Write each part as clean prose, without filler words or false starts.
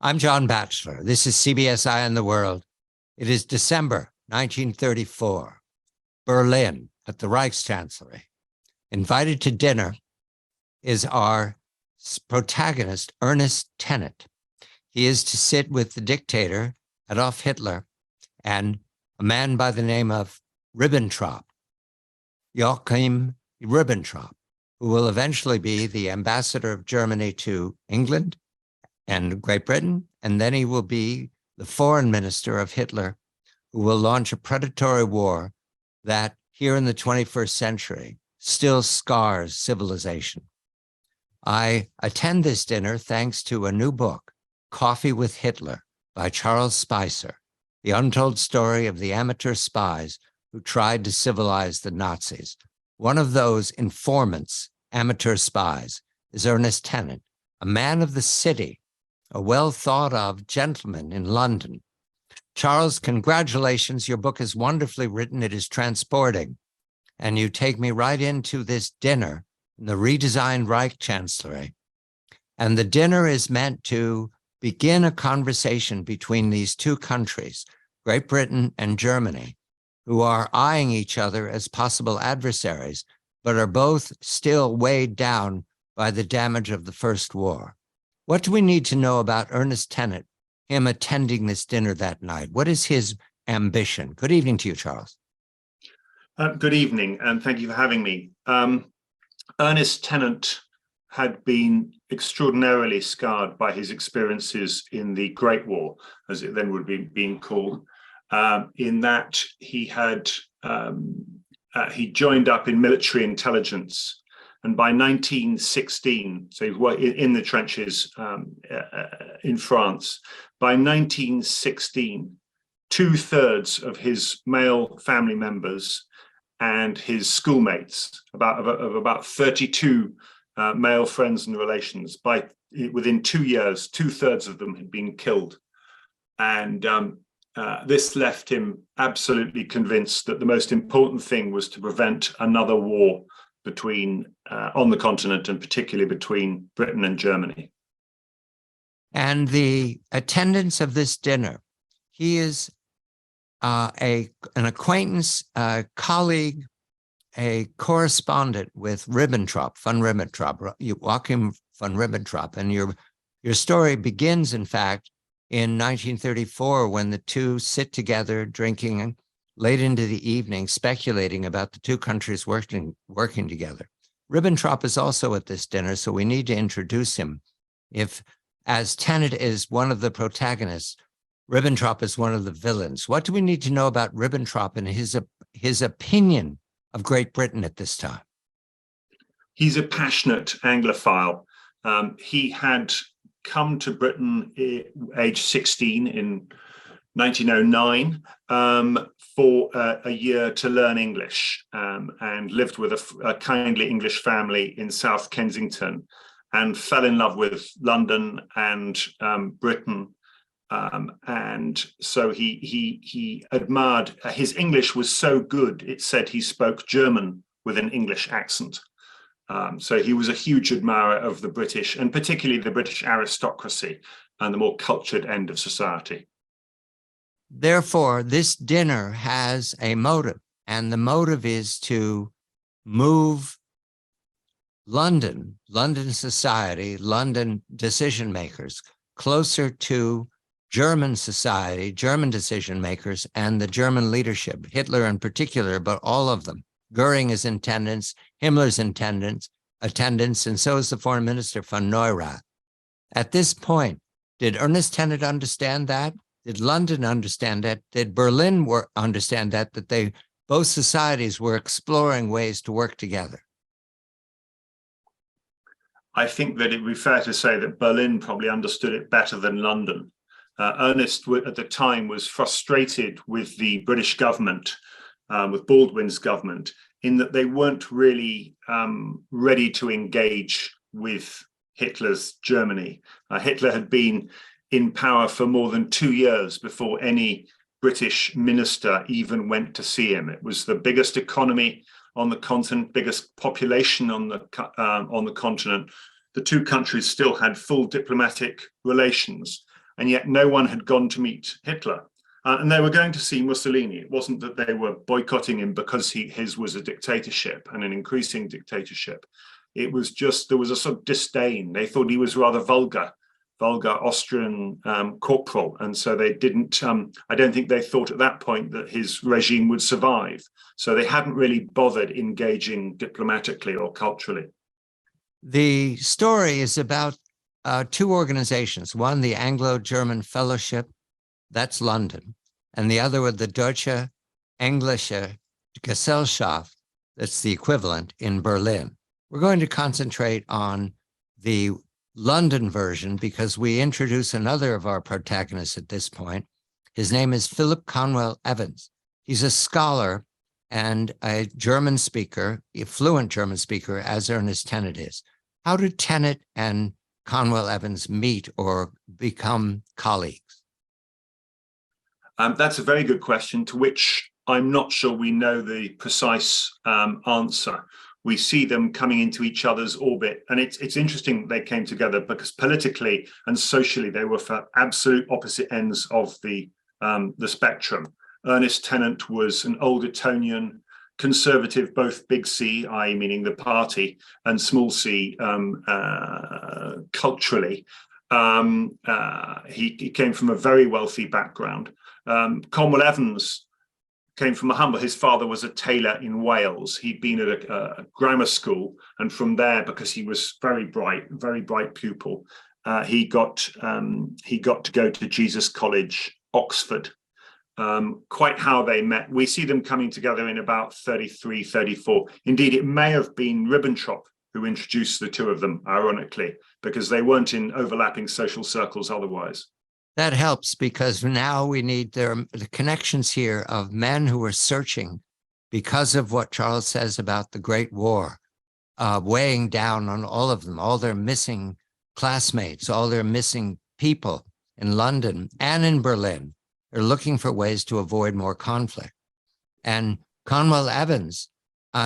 I'm John Batchelor. This is CBS Eye on the World. It is December 1934, Berlin at the Reichschancellery. Invited to dinner is our protagonist, Ernest Tennant. He is to sit with the dictator, Adolf Hitler, and a man by the name of Ribbentrop, Joachim Ribbentrop, who will eventually be the ambassador of Germany to England and Great Britain, and then he will be the foreign minister of Hitler, who will launch a predatory war that here in the 21st century still scars civilization. I attend this dinner thanks to a new book, Coffee with Hitler, by Charles Spicer, the untold story of the amateur spies who tried to civilize the Nazis. One of those informants, amateur spies, is Ernest Tennant, a man of the city, a well-thought-of gentleman in London. Charles, congratulations. Your book is wonderfully written. It is transporting. And you take me right into this dinner in the redesigned Reichschancellery. And the dinner is meant to begin a conversation between these two countries, Great Britain and Germany, who are eyeing each other as possible adversaries, but are both still weighed down by the damage of the First War. What do we need to know about Ernest Tennant, him attending this dinner that night? What is his ambition? Good evening to you, Charles. Good evening, and thank you for having me. Ernest Tennant had been extraordinarily scarred by his experiences in the Great War, as it then would be being called, in that he had he joined up in military intelligence. And by 1916, so he was in the trenches in France. By 1916, 2/3 of his male family members and his schoolmates, about 32 male friends and relations, within 2 years, 2/3 of them had been killed. And this left him absolutely convinced that the most important thing was to prevent another war between on the continent, and particularly between Britain and Germany. And the attendance of this dinner, he is an acquaintance, a colleague, a correspondent with Ribbentrop, von Ribbentrop, Joachim von Ribbentrop. And your story begins, in fact, in 1934, when the two sit together drinking late into the evening, speculating about the two countries working together. Ribbentrop is also at this dinner, so we need to introduce him. As Tennant is one of the protagonists, Ribbentrop is one of the villains. What do we need to know about Ribbentrop and his opinion of Great Britain at this time? He's a passionate Anglophile. He had come to Britain age 16 in 1909 for a year to learn English, and lived with a kindly English family in South Kensington, and fell in love with London and Britain. And so he admired, his English was so good, it said he spoke German with an English accent. So he was a huge admirer of the British, and particularly the British aristocracy and the more cultured end of society. Therefore, this dinner has a motive, and the motive is to move London society, London decision makers closer to German society, German decision makers, and the German leadership, Hitler in particular, but all of them. Göring is in attendance, Himmler's in attendance, and so is the foreign minister von Neurath. At this point, did Ernest Tennant understand that? Did London understand that? Did Berlin understand that both societies were exploring ways to work together? I think that it would be fair to say that Berlin probably understood it better than London. Ernest, at the time, was frustrated with the British government, with Baldwin's government, in that they weren't really ready to engage with Hitler's Germany. Hitler had been in power for more than 2 years before any British minister even went to see him. It was the biggest economy on the continent, biggest population on the continent. The two countries still had full diplomatic relations, and yet no one had gone to meet Hitler. And they were going to see Mussolini. It wasn't that they were boycotting him because his was a dictatorship and an increasing dictatorship. It was just, there was a sort of disdain. They thought he was rather vulgar Austrian corporal. And so they didn't, I don't think they thought at that point that his regime would survive. So they hadn't really bothered engaging diplomatically or culturally. The story is about two organizations. One, the Anglo-German Fellowship, that's London, and the other was the Deutsche Englische Gesellschaft, that's the equivalent in Berlin. We're going to concentrate on the London version because we introduce another of our protagonists at this point. His name is Philip Conwell-Evans. He's a scholar and a German speaker, a fluent German speaker, as Ernest Tennant is. How did Tennant and Conwell-Evans meet or become colleagues? That's a very good question, to which I'm not sure we know the precise answer. We see them coming into each other's orbit, and it's interesting they came together because politically and socially they were for absolute opposite ends of the spectrum. Ernest Tennant was an old Etonian conservative, both big C, i.e. meaning the party, and small c culturally. He came from a very wealthy background. Conwell-Evans came from a humble, his father was a tailor in Wales. He'd been at a grammar school, and from there, because he was very bright pupil, he got to go to Jesus College, Oxford. Quite how they met, we see them coming together in about 33, 34. Indeed, it may have been Ribbentrop who introduced the two of them, ironically, because they weren't in overlapping social circles otherwise. That helps because now we need the connections here of men who are searching because of what Charles says about the Great War, weighing down on all of them, all their missing classmates, all their missing people in London and in Berlin. They're looking for ways to avoid more conflict. And Conwell-Evans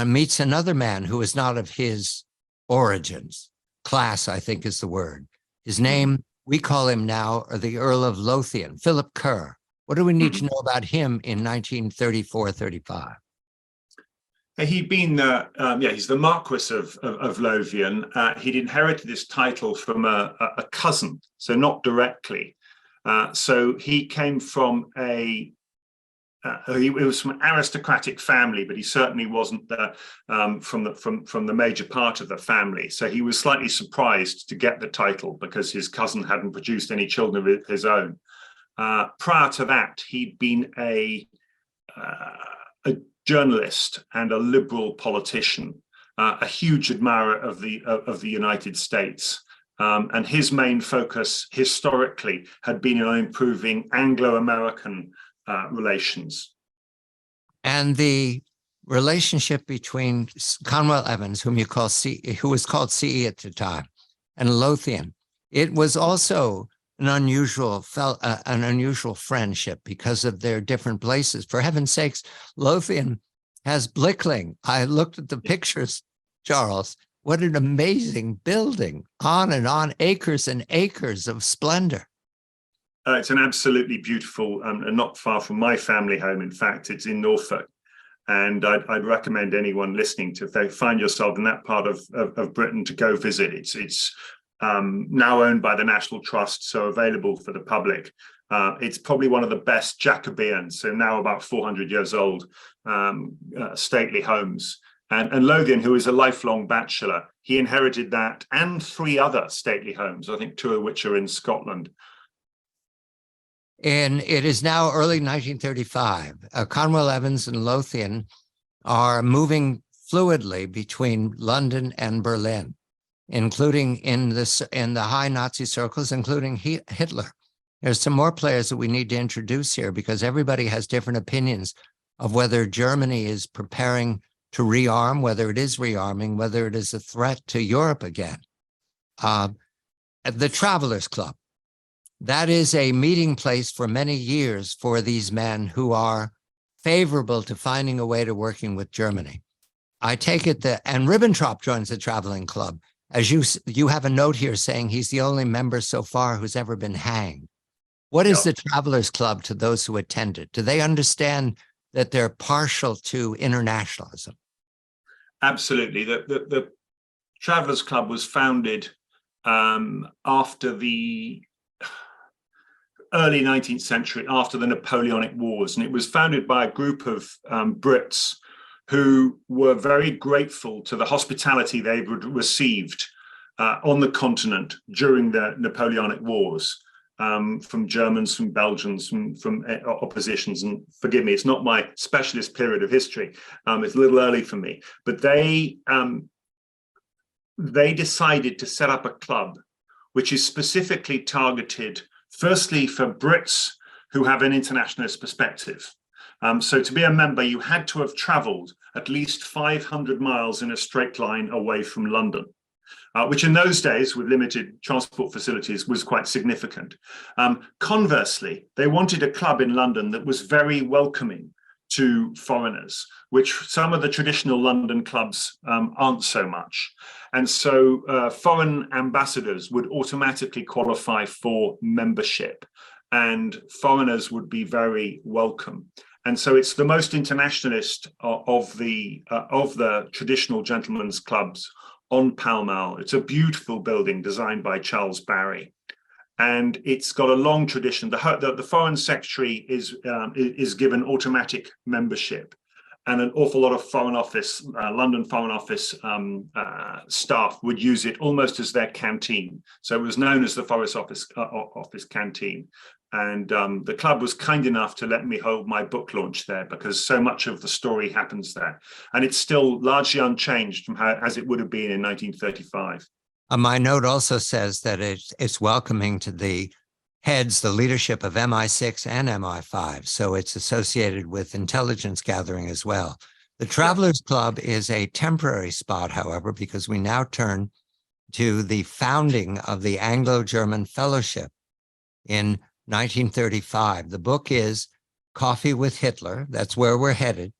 meets another man who is not of his origins. Class, I think, is the word. His name, we call him now the Earl of Lothian, Philip Kerr. What do we need to know about him in 1934-35? He'd been, he's the Marquess of Lothian. He'd inherited this title from a cousin, so not directly. So he came from he was from an aristocratic family, but he certainly wasn't from the major part of the family. So he was slightly surprised to get the title because his cousin hadn't produced any children of his own. Prior to that, he'd been a journalist and a liberal politician, a huge admirer of the United States. And his main focus historically had been on improving Anglo-American relations. And the relationship between Conwell-Evans, whom you call who was called CE at the time, and Lothian, it was also an unusual friendship because of their different places. For heaven's sakes, Lothian has Blickling. I looked at the pictures, Charles. What an amazing building, on, acres and acres of splendor. It's an absolutely beautiful, and not far from my family home. In fact, it's in Norfolk. And I'd recommend anyone listening to, if they find yourself in that part of Britain, to go visit. It's now owned by the National Trust, so available for the public. It's probably one of the best Jacobean, so now about 400 years old, stately homes. And Lothian, who is a lifelong bachelor, he inherited that and 3 other stately homes, I think 2 of which are in Scotland. And it is now early 1935. Conwell-Evans and Lothian are moving fluidly between London and Berlin, including in the high Nazi circles, including Hitler. There's some more players that we need to introduce here because everybody has different opinions of whether Germany is preparing to rearm, whether it is rearming, whether it is a threat to Europe again. The Travelers Club, that is a meeting place for many years for these men who are favorable to finding a way to working with Germany. I take it that, and Ribbentrop joins the traveling club. As you have a note here saying he's the only member so far who's ever been hanged. What is the Travelers Club to those who attend it? Do they understand that they're partial to internationalism? Absolutely. The Travelers Club was founded after the early 19th century, after the Napoleonic Wars, and it was founded by a group of Brits who were very grateful to the hospitality they would received on the continent during the Napoleonic Wars. From Germans, from Belgians, from oppositions, and forgive me, it's not my specialist period of history. It's a little early for me, but they decided to set up a club which is specifically targeted, firstly, for Brits who have an internationalist perspective. So to be a member, you had to have travelled at least 500 miles in a straight line away from London. Which in those days, with limited transport facilities, was quite significant. Conversely, they wanted a club in London that was very welcoming to foreigners, which some of the traditional London clubs aren't so much. And so foreign ambassadors would automatically qualify for membership, and foreigners would be very welcome. And so it's the most internationalist of the traditional gentlemen's clubs on Pall Mall. It's a beautiful building designed by Charles Barry, and it's got a long tradition. The Foreign Secretary is given automatic membership, and an awful lot of Foreign Office, London Foreign Office staff would use it almost as their canteen. So it was known as the Foreign Office canteen. And the club was kind enough to let me hold my book launch there, because so much of the story happens there. And it's still largely unchanged from as it would have been in 1935. My note also says that it's welcoming to the heads, the leadership of MI6 and MI5. So it's associated with intelligence gathering as well. The Travelers Club is a temporary spot, however, because we now turn to the founding of the Anglo-German Fellowship in 1935. The book is Coffee with Hitler. That's where we're headed.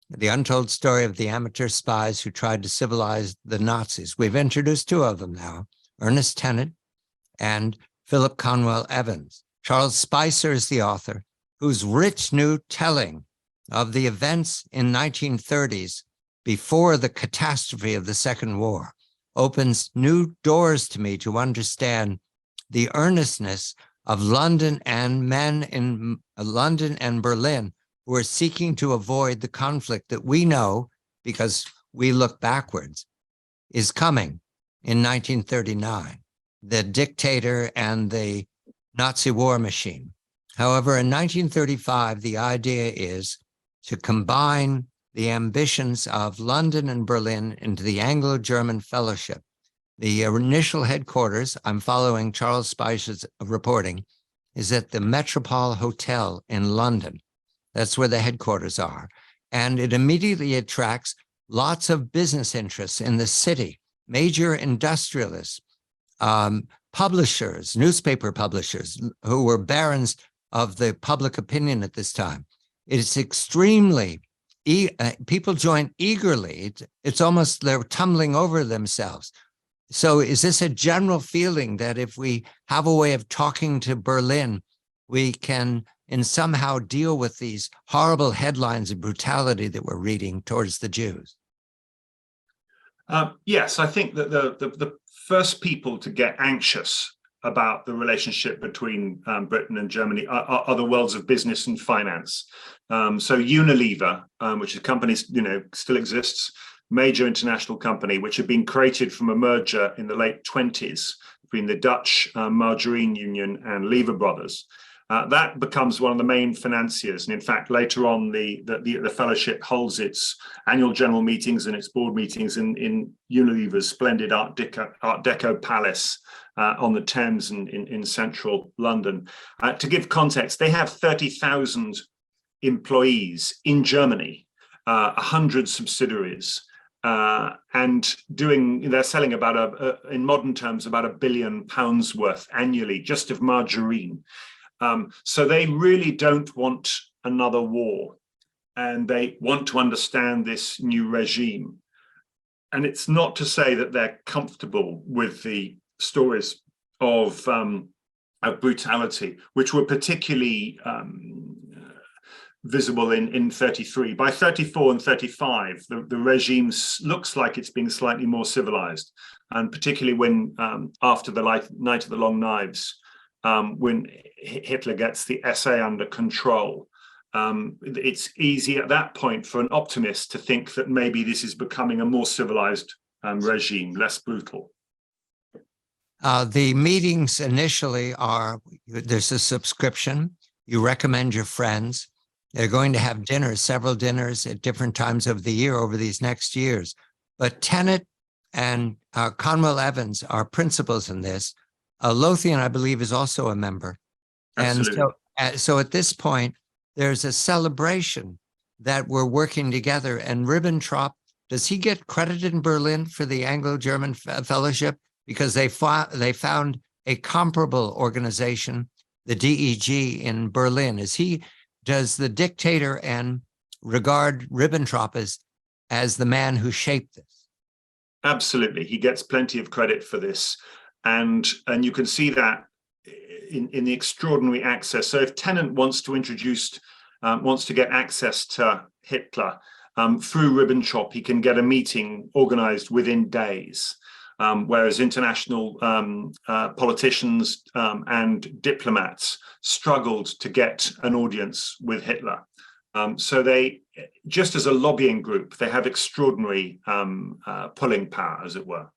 The untold story of the amateur spies who tried to civilize the Nazis. We've introduced two of them now, Ernest Tennant and Philip Conwell-Evans. Charles Spicer is the author, whose rich new telling of the events in 1930s before the catastrophe of the Second War opens new doors to me to understand the earnestness of London and men in London and Berlin who are seeking to avoid the conflict that we know, because we look backwards, is coming in 1939, the dictator and the Nazi war machine. However, in 1935, the idea is to combine the ambitions of London and Berlin into the Anglo-German Fellowship. The initial headquarters, I'm following Charles Spicer's reporting, is at the Metropole Hotel in London. That's where the headquarters are. And it immediately attracts lots of business interests in the city, major industrialists, publishers, newspaper publishers, who were barons of the public opinion at this time. It's extremely, people join eagerly. It's almost they're tumbling over themselves. So is this a general feeling that if we have a way of talking to Berlin, we can and somehow deal with these horrible headlines of brutality that we're reading towards the Jews? Yes, I think that the first people to get anxious about the relationship between Britain and Germany are the worlds of business and finance. So Unilever, which is a company, still exists, major international company, which had been created from a merger in the late 20s between the Dutch Margarine Union and Lever Brothers. That becomes one of the main financiers. And in fact, later on, the fellowship holds its annual general meetings and its board meetings in Unilever's splendid Art Deco palace on the Thames in central London. To give context, they have 30,000 employees in Germany, 100 subsidiaries, and they're selling about in modern terms, about £1 billion worth annually just of margarine. So they really don't want another war, and they want to understand this new regime. And it's not to say that they're comfortable with the stories of of brutality, which were particularly visible in 33. By 34 and 35, the regime looks like it's being slightly more civilized, and particularly when after the Night of the Long Knives, when Hitler gets the SA under control. It's easy at that point for an optimist to think that maybe this is becoming a more civilized regime, less brutal. The meetings initially are, there's a subscription, you recommend your friends, they're going to have dinners, several dinners at different times of the year over these next years. But Tennant and Conwell-Evans are principals in this. Lothian, I believe, is also a member. Absolutely. And so at this point, there's a celebration that we're working together. And Ribbentrop, does he get credited in Berlin for the Anglo-German Fellowship? Because they found a comparable organization, the DEG in Berlin. Does the dictator and regard Ribbentrop as the man who shaped this? Absolutely, he gets plenty of credit for this, and you can see that in the extraordinary access. So if Tennant wants to get access to Hitler through Ribbentrop, he can get a meeting organized within days. Whereas international politicians and diplomats struggled to get an audience with Hitler. So they, just as a lobbying group, they have extraordinary pulling power, as it were.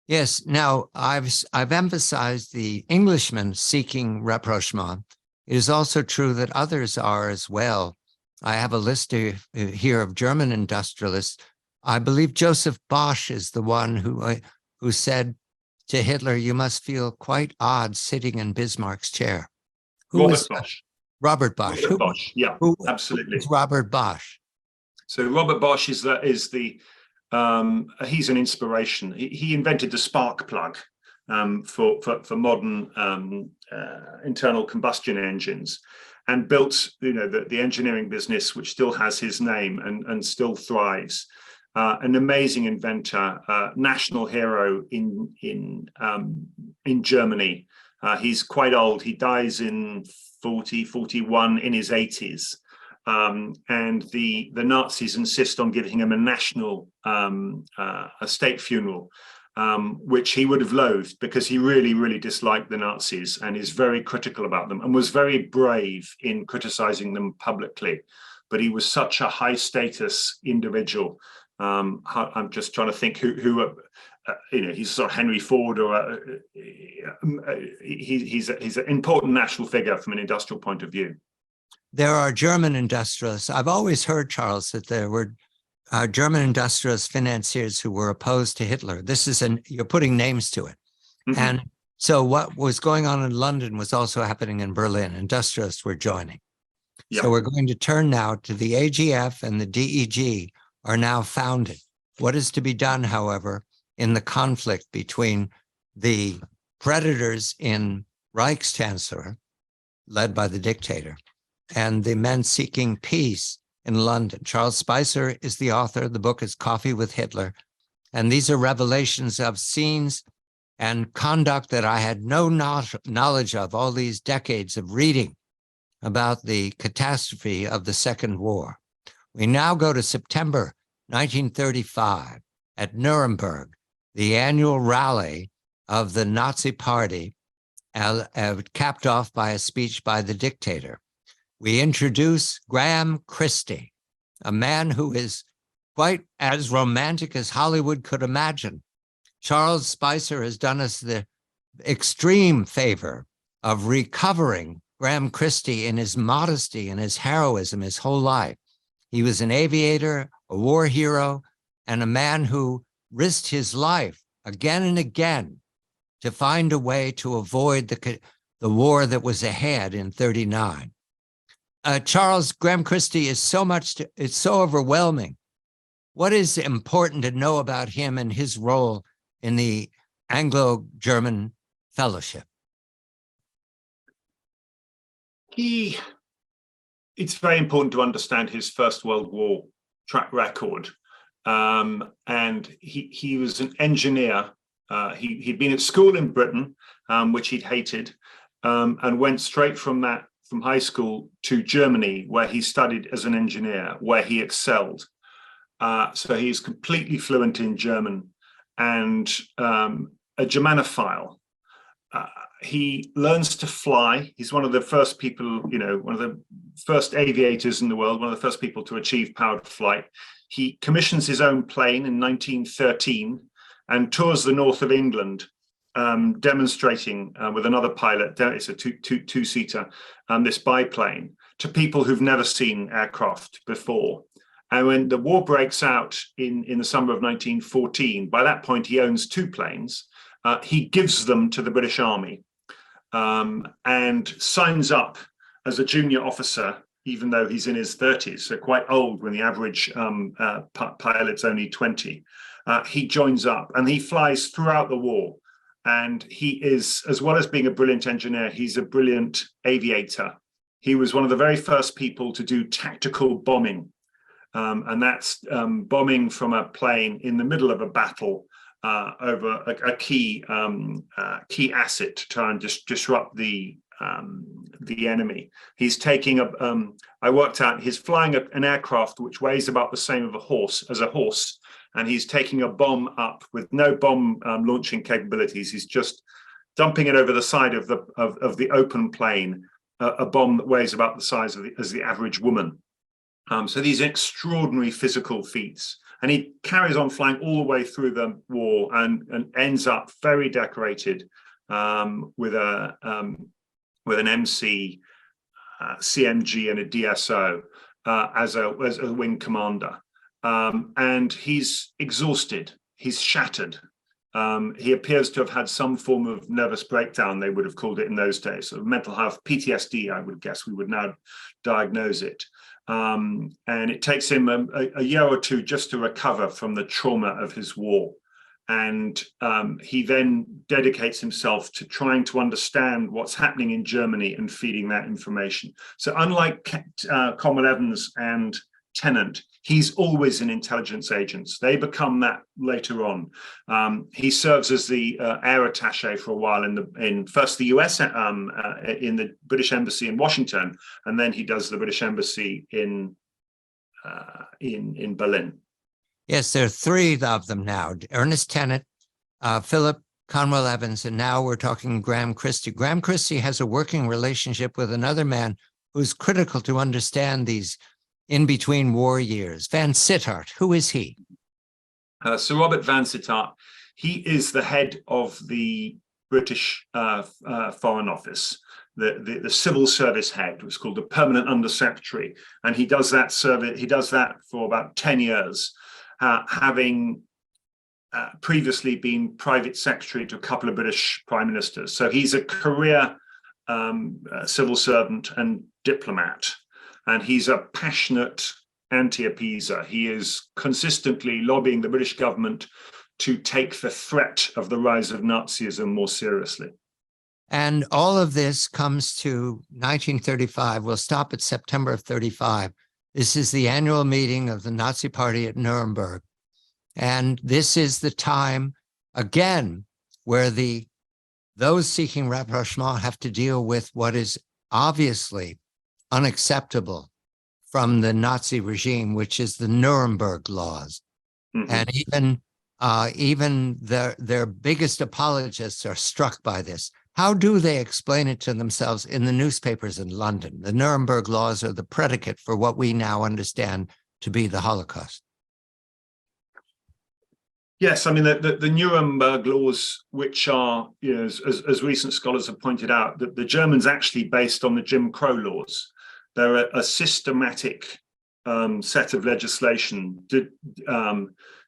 Yes. Now, I've emphasized the Englishman seeking rapprochement. It is also true that others are as well. I have a list here of German industrialists. I believe Joseph Bosch is the one who said to Hitler, "You must feel quite odd sitting in Bismarck's chair." Robert Bosch. Robert Bosch. Robert Bosch, yeah, absolutely. Who's Robert Bosch? So Robert Bosch he's an inspiration. He invented the spark plug for modern internal combustion engines, and built the engineering business, which still has his name and still thrives. An amazing inventor, national hero in Germany. He's quite old. He dies in 41 in his 80s. And the Nazis insist on giving him a national a state funeral, which he would have loathed because he really, really disliked the Nazis and is very critical about them and was very brave in criticizing them publicly. But he was such a high status individual. I'm just trying to think who he's sort of Henry Ford, or he's an important national figure from an industrial point of view. There are German industrialists. I've always heard, Charles, that there were German industrialist financiers who were opposed to Hitler. You're putting names to it. Mm-hmm. And so what was going on in London was also happening in Berlin. Industrialists were joining. Yep. So we're going to turn now to the AGF and the DEG are now founded. What is to be done, however, in the conflict between the predators in Reichschancellor, led by the dictator, and the men seeking peace in London? Charles Spicer is the author. The book is Coffee with Hitler. And these are revelations of scenes and conduct that I had no knowledge of all these decades of reading about the catastrophe of the Second War. We now go to September 1935 at Nuremberg, the annual rally of the Nazi Party, capped off by a speech by the dictator. We introduce Grahame Christie, a man who is quite as romantic as Hollywood could imagine. Charles Spicer has done us the extreme favor of recovering Grahame Christie in his modesty and his heroism his whole life. He was an aviator, a war hero, and a man who risked his life again and again to find a way to avoid the war that was ahead in 1939. Charles, Grahame Christie is it's so overwhelming. What is important to know about him and his role in the Anglo-German Fellowship? It's very important to understand his First World War track record. And he was an engineer. He'd been at school in Britain, which he'd hated. and went straight from high school to Germany, where he studied as an engineer, where he excelled. So he's completely fluent in German and a Germanophile. He learns to fly. He's one of the first people, one of the first aviators in the world, one of the first people to achieve powered flight. He commissions his own plane in 1913 and tours the north of England, demonstrating with another pilot. It's a two-seater, this biplane, to people who've never seen aircraft before. And when the war breaks out in the summer of 1914, by that point he owns two planes. He gives them to the British Army and signs up as a junior officer, even though he's in his 30s, so quite old when the average pilot's only 20. He joins up and he flies throughout the war. And he is, as well as being a brilliant engineer, he's a brilliant aviator. He was one of the very first people to do tactical bombing. And that's bombing from a plane in the middle of a battle over a key asset to try and disrupt the enemy. He's taking I worked out he's flying an aircraft which weighs about the same as a horse, and he's taking a bomb up with no bomb launching capabilities. He's just dumping it over the side of the open plane, a bomb that weighs about the size as the average woman. So these extraordinary physical feats. And he carries on flying all the way through the war and ends up very decorated with an MC, CMG, and a DSO as a wing commander. And he's exhausted. He's shattered. He appears to have had some form of nervous breakdown, they would have called it in those days, sort of mental health, PTSD, I would guess we would now diagnose it. And it takes him a year or two just to recover from the trauma of his war. And he then dedicates himself to trying to understand what's happening in Germany and feeding that information. So unlike Conwell-Evans and Tennant, he's always an intelligence agent. They become that later on. He serves as the air attaché for a while in first the US in the British Embassy in Washington, and then he does the British Embassy in Berlin. Yes, there are three of them now: Ernest Tennant, Philip, Conwell-Evans, and now we're talking Grahame Christie. Grahame Christie has a working relationship with another man who's critical to understand these in-between war years. Vansittart, who is he? Sir Robert Vansittart. He is the head of the British Foreign Office, the civil service head, was called the permanent undersecretary, and he does that service. He does that for about 10 years, having previously been private secretary to a couple of British prime ministers. So he's a career civil servant and diplomat. And he's a passionate anti-appeaser. He is consistently lobbying the British government to take the threat of the rise of Nazism more seriously. And all of this comes to 1935. We'll stop at September of 35. This is the annual meeting of the Nazi Party at Nuremberg. And this is the time, again, where those seeking rapprochement have to deal with what is obviously unacceptable from the Nazi regime, which is the Nuremberg laws. Mm-hmm. And even their biggest apologists are struck by this. How do they explain it to themselves in the newspapers in London? The Nuremberg laws are the predicate for what we now understand to be the Holocaust. Yes, I mean, the Nuremberg laws, which are, as recent scholars have pointed out, that the Germans actually based on the Jim Crow laws. They're a systematic set of legislation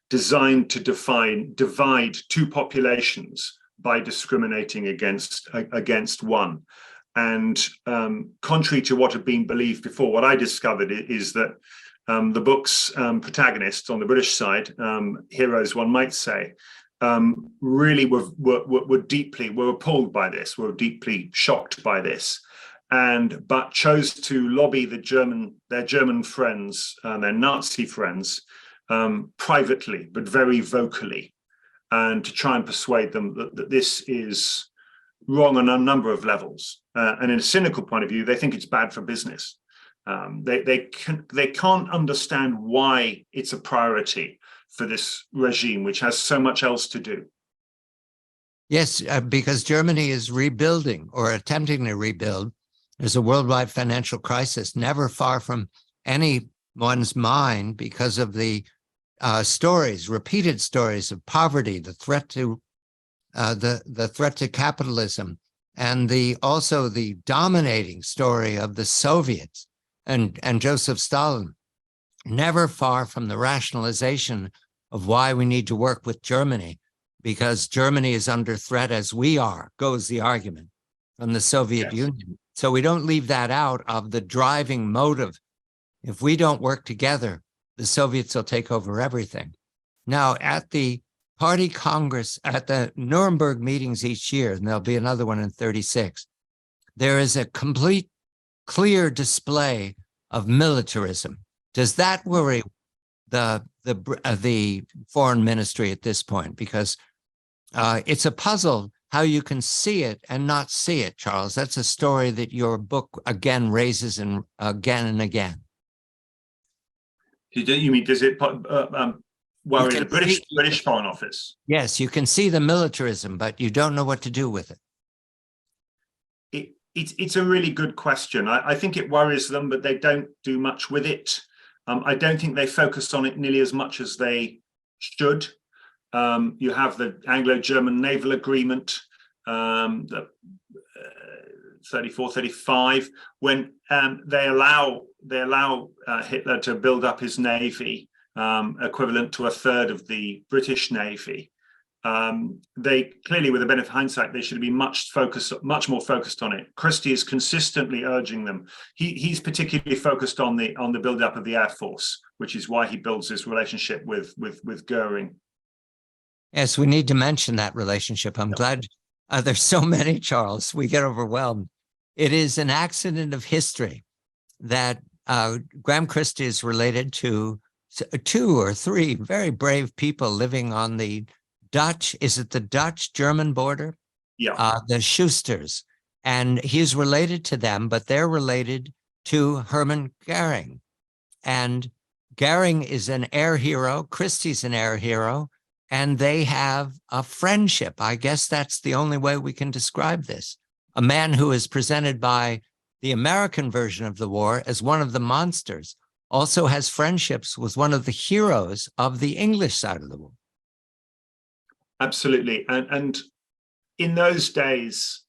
designed to divide two populations by discriminating against one. And contrary to what had been believed before, what I discovered is that the book's protagonists on the British side, heroes, one might say, really were appalled by this, were deeply shocked by this, but chose to lobby their German friends, their Nazi friends, privately but very vocally, and to try and persuade them that this is wrong on a number of levels. And in a cynical point of view, they think it's bad for business. They can't understand why it's a priority for this regime, which has so much else to do. Yes, because Germany is rebuilding or attempting to rebuild. There's a worldwide financial crisis, never far from anyone's mind because of the repeated stories of poverty, the threat to the threat to capitalism, and also the dominating story of the Soviets and Joseph Stalin. Never far from the rationalization of why we need to work with Germany, because Germany is under threat as we are, goes the argument from the Soviet Union. So we don't leave that out of the driving motive. If we don't work together, the Soviets will take over everything. Now, at the Party Congress, at the Nuremberg meetings each year, and there'll be another one in 36, there is a complete, clear display of militarism. Does that worry the foreign ministry at this point? Because it's a puzzle how you can see it and not see it, Charles. That's a story that your book again raises again and again. You mean, does it worry the British Foreign Office? Yes, you can see the militarism, but you don't know what to do with it. It's a really good question. I think it worries them, but they don't do much with it. I don't think they focus on it nearly as much as they should. You have the Anglo-German Naval Agreement, the 34-35, when they allow Hitler to build up his navy, equivalent to a third of the British Navy. They clearly, with the benefit of hindsight, they should be much more focused on it. Christie is consistently urging them. He's particularly focused on the build-up of the Air Force, which is why he builds this relationship with Göring. Yes, we need to mention that relationship. I'm glad there's so many, Charles. We get overwhelmed. It is an accident of history that Grahame Christie is related to 2 or 3 very brave people living on the Dutch, is it the Dutch-German border? Yeah. The Schusters. And he's related to them, but they're related to Hermann Göring. And Göring is an air hero, Christie's an air hero, and they have a friendship. I guess that's the only way we can describe this. A man who is presented by the American version of the war as one of the monsters also has friendships with one of the heroes of the English side of the war. Absolutely. And in those days,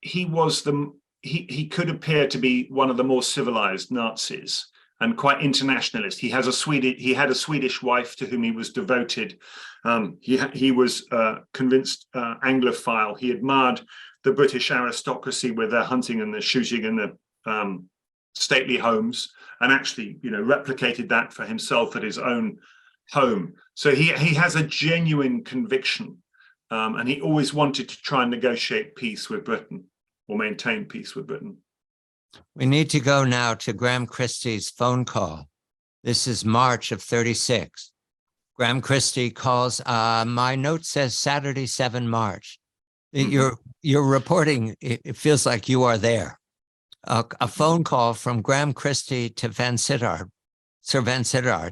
he could appear to be one of the more civilized Nazis and quite internationalist. He had a Swedish wife to whom he was devoted. He was convinced Anglophile. He admired the British aristocracy with their hunting and the shooting and the stately homes, and actually, replicated that for himself at his own home. So he has a genuine conviction, and he always wanted to try and negotiate peace with Britain, or maintain peace with Britain. We need to go now to Grahame Christie's phone call. This is March of 36. Grahame Christie calls, my note says Saturday, 7 March. You're reporting, it feels like you are there. A phone call from Grahame Christie to Vansittart, Sir Vansittart,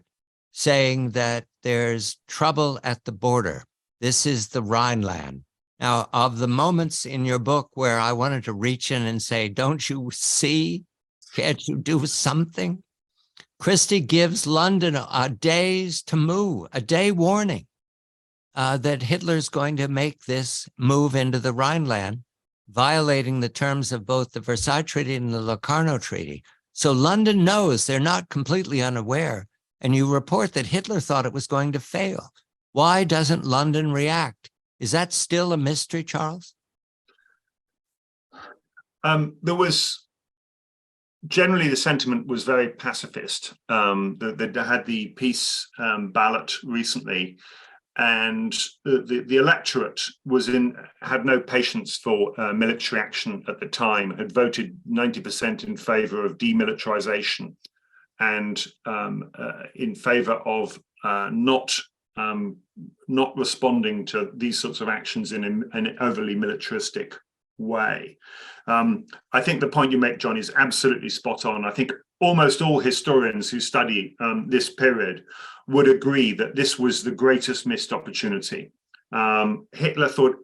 saying that there's trouble at the border. This is the Rhineland. Now, of the moments in your book where I wanted to reach in and say, don't you see? Can't you do something? Christie gives London a days to move, a day warning that Hitler's going to make this move into the Rhineland, violating the terms of both the Versailles Treaty and the Locarno Treaty. So London knows, they're not completely unaware. And you report that Hitler thought it was going to fail. Why doesn't London react? Is that still a mystery, Charles? There was generally, the sentiment was very pacifist. They had the peace ballot recently, and the electorate had no patience for military action at the time, had voted 90% in favor of demilitarization and in favor of not not responding to these sorts of actions in an overly militaristic way. I think the point you make, John, is absolutely spot on. I think almost all historians who study this period would agree that this was the greatest missed opportunity. Hitler thought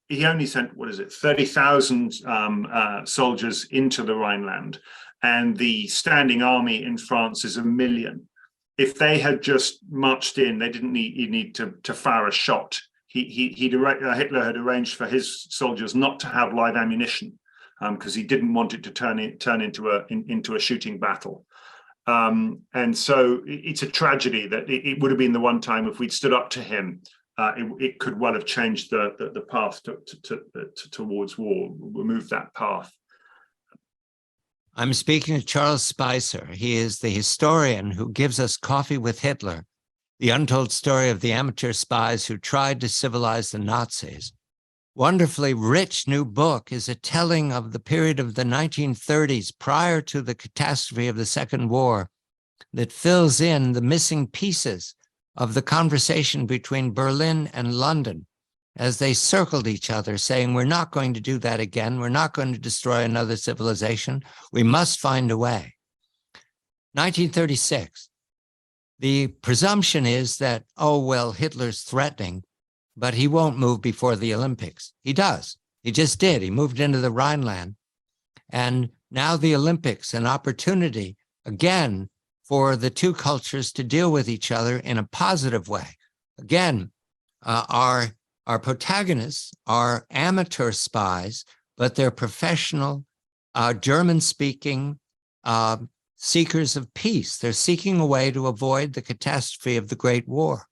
he only sent, 30,000 soldiers into the Rhineland, and the standing army in France is 1 million. If they had just marched in, they didn't need to fire a shot. Hitler had arranged for his soldiers not to have live ammunition because he didn't want it to turn into a shooting battle. And so it's a tragedy that it would have been the one time if we'd stood up to him, it could well have changed the path towards war, remove that path. I'm speaking to Charles Spicer. He is the historian who gives us Coffee with Hitler, the untold story of the amateur spies who tried to civilize the Nazis. Wonderfully rich new book is a telling of the period of the 1930s prior to the catastrophe of the Second War that fills in the missing pieces of the conversation between Berlin and London as they circled each other, saying, we're not going to do that again. We're not going to destroy another civilization. We must find a way. 1936, the presumption is that, oh, well, Hitler's threatening, but he won't move before the Olympics. He does. He just did. He moved into the Rhineland. And now the Olympics, an opportunity, again, for the two cultures to deal with each other in a positive way. Again, our protagonists are amateur spies, but they're professional, German-speaking seekers of peace. They're seeking a way to avoid the catastrophe of the Great War.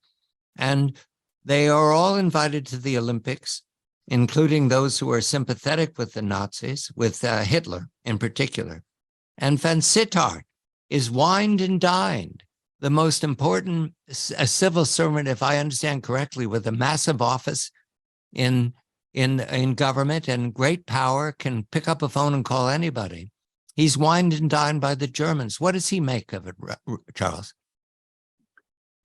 And they are all invited to the Olympics, including those who are sympathetic with the Nazis, with Hitler in particular. And Vansittart is wined and dined, the most important civil servant, if I understand correctly, with a massive office in government and great power, can pick up a phone and call anybody. He's wined and dined by the Germans. What does he make of it, Charles?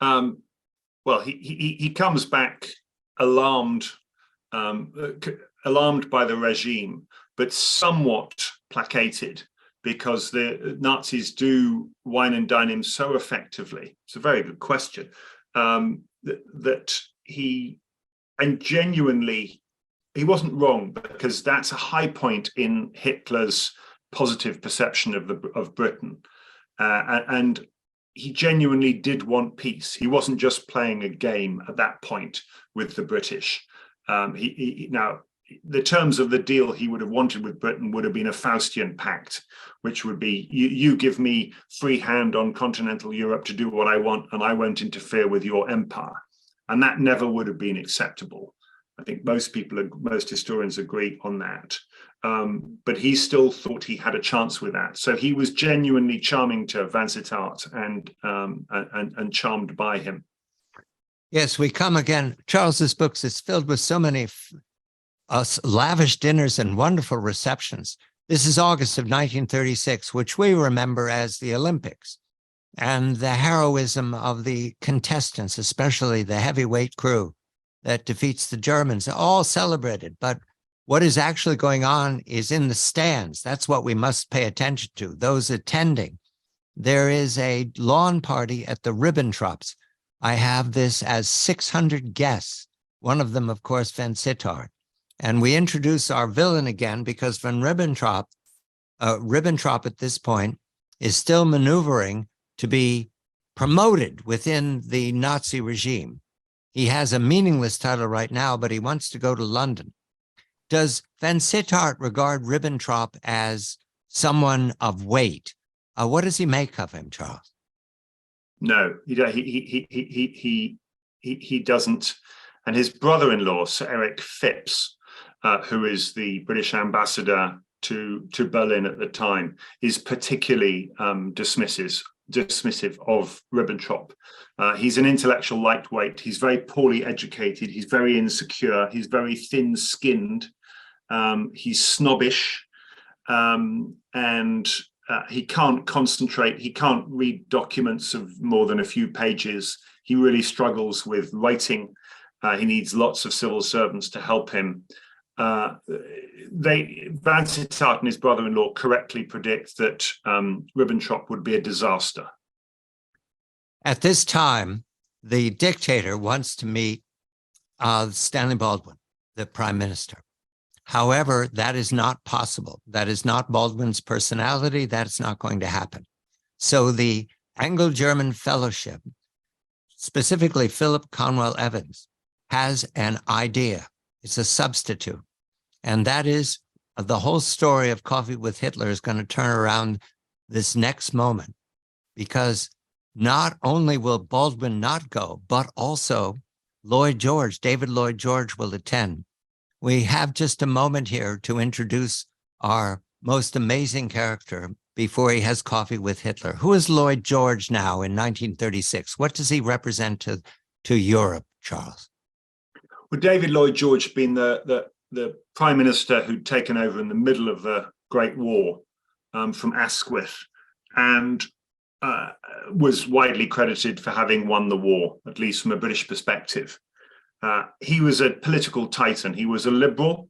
Well, he comes back alarmed by the regime, but somewhat placated, because the Nazis do wine and dine him so effectively. It's a very good question. That he, and genuinely, he wasn't wrong, because that's a high point in Hitler's positive perception of Britain, and he genuinely did want peace. He wasn't just playing a game at that point with the British. Now, the terms of the deal he would have wanted with Britain would have been a Faustian pact, which would be, you give me free hand on continental Europe to do what I want, and I won't interfere with your empire. And that never would have been acceptable. I think most historians agree on that. But he still thought he had a chance with that. So he was genuinely charming to Vansittart and charmed by him. Yes, we come again. Charles's books is filled with so many lavish dinners and wonderful receptions. This is August of 1936, which we remember as the Olympics, and the heroism of the contestants, especially the heavyweight crew that defeats the Germans, all celebrated. But what is actually going on is in the stands. That's what we must pay attention to. Those attending. There is a lawn party at the Ribbentrops. I have this as 600 guests. One of them, of course, Vansittart. And we introduce our villain again because von Ribbentrop at this point is still maneuvering to be promoted within the Nazi regime. He has a meaningless title right now, but he wants to go to London. Does Vansittart regard Ribbentrop as someone of weight? What does he make of him, Charles? No, he doesn't. And his brother-in-law, Sir Eric Phipps, who is the British ambassador to Berlin at the time, is particularly dismissive of Ribbentrop. He's an intellectual lightweight. He's very poorly educated. He's very insecure. He's very thin-skinned. He's snobbish, and he can't concentrate. He can't read documents of more than a few pages. He really struggles with writing. He needs lots of civil servants to help him. Vansittart and his brother-in-law correctly predict that Ribbentrop would be a disaster. At this time, the dictator wants to meet Stanley Baldwin, the prime minister. However, that is not possible. That is not Baldwin's personality. That's not going to happen. So the Anglo-German Fellowship, specifically Philip Conwell-Evans, has an idea. It's a substitute. And that is the whole story of Coffee with Hitler is going to turn around this next moment, because not only will Baldwin not go, but also David Lloyd George will attend. We have just a moment here to introduce our most amazing character before he has coffee with Hitler. Who is Lloyd George now in 1936? What does he represent to Europe, Charles? Well, David Lloyd George had been the prime minister who'd taken over in the middle of the Great War from Asquith, and was widely credited for having won the war, at least from a British perspective. He was a political titan. He was a liberal,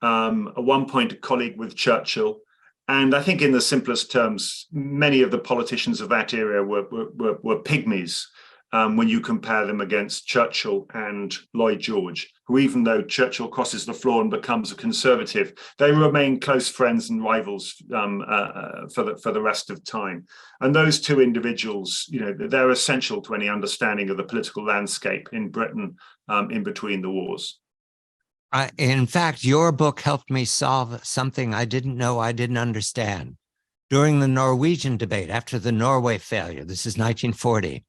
at one point a colleague with Churchill. And I think in the simplest terms, many of the politicians of that era were pygmies when you compare them against Churchill and Lloyd George, who, even though Churchill crosses the floor and becomes a conservative, they remain close friends and rivals for the rest of time. And those two individuals, they're essential to any understanding of the political landscape in Britain in between the wars. In fact, your book helped me solve something I didn't know I didn't understand. During the Norwegian debate, after the Norway failure, this is 1940,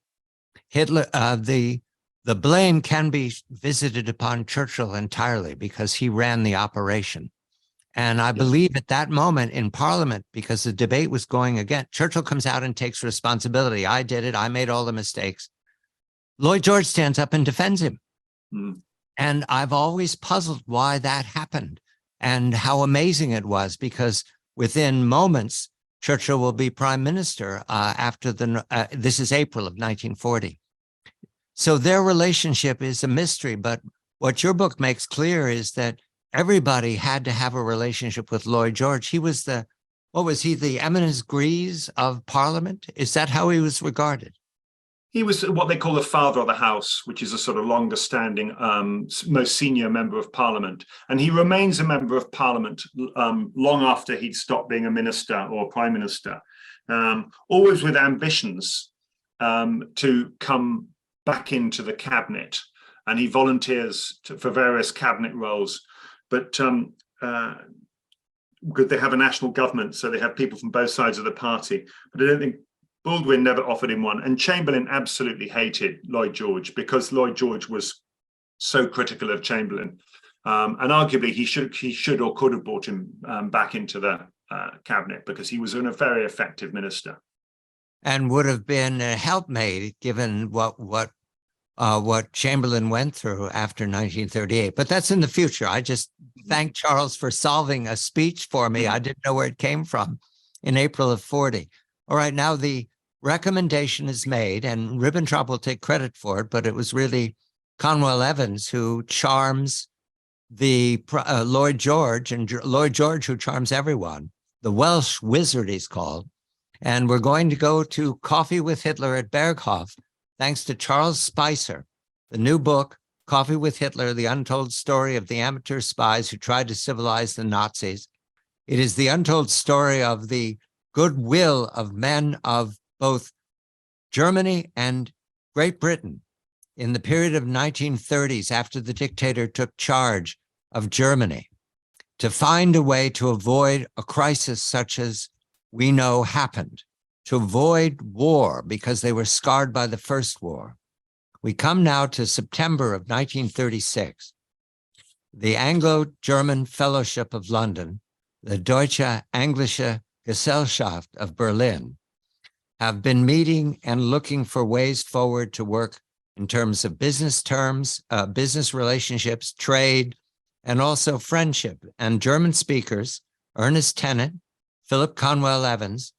Hitler, the blame can be visited upon Churchill entirely because he ran the operation. And I believe at that moment in Parliament, because the debate was going again, Churchill comes out and takes responsibility. I did it. I made all the mistakes. Lloyd George stands up and defends him. Mm. And I've always puzzled why that happened and how amazing it was, because within moments, Churchill will be prime minister after this is April of 1940. So their relationship is a mystery, but what your book makes clear is that everybody had to have a relationship with Lloyd George. He was the eminence grise of Parliament? Is that how he was regarded? He was what they call the father of the house, which is a sort of longer standing, most senior member of Parliament. And he remains a member of Parliament long after he'd stopped being a minister or prime minister, always with ambitions to come back into the cabinet. And he volunteers for various cabinet roles. But they have a national government, so they have people from both sides of the party. But I don't think Baldwin never offered him one, and Chamberlain absolutely hated Lloyd George because Lloyd George was so critical of Chamberlain, and arguably he should or could have brought him back into the cabinet because he was a very effective minister, and would have been a helpmate given what Chamberlain went through after 1938. But that's in the future. I just thank Charles for solving a speech for me. I didn't know where it came from in April of 40. All right, now the recommendation is made, and Ribbentrop will take credit for it, but it was really Conwell-Evans who charms the Lloyd George, and Lloyd George who charms everyone. The Welsh wizard he's called. And we're going to go to Coffee with Hitler at Berghof, thanks to Charles Spicer, the new book, Coffee with Hitler, The Untold Story of the Amateur Spies Who Tried to Civilize the Nazis. It is the untold story of the goodwill of men of both Germany and Great Britain in the period of 1930s after the dictator took charge of Germany to find a way to avoid a crisis such as we know happened, to avoid war because they were scarred by the First War. We come now to September of 1936. The Anglo-German Fellowship of London, the Deutsche Englische Gesellschaft of Berlin, have been meeting and looking for ways forward to work in terms of business relationships, trade, and also friendship. And German speakers, Ernest Tennant, Philip Conwell-Evans,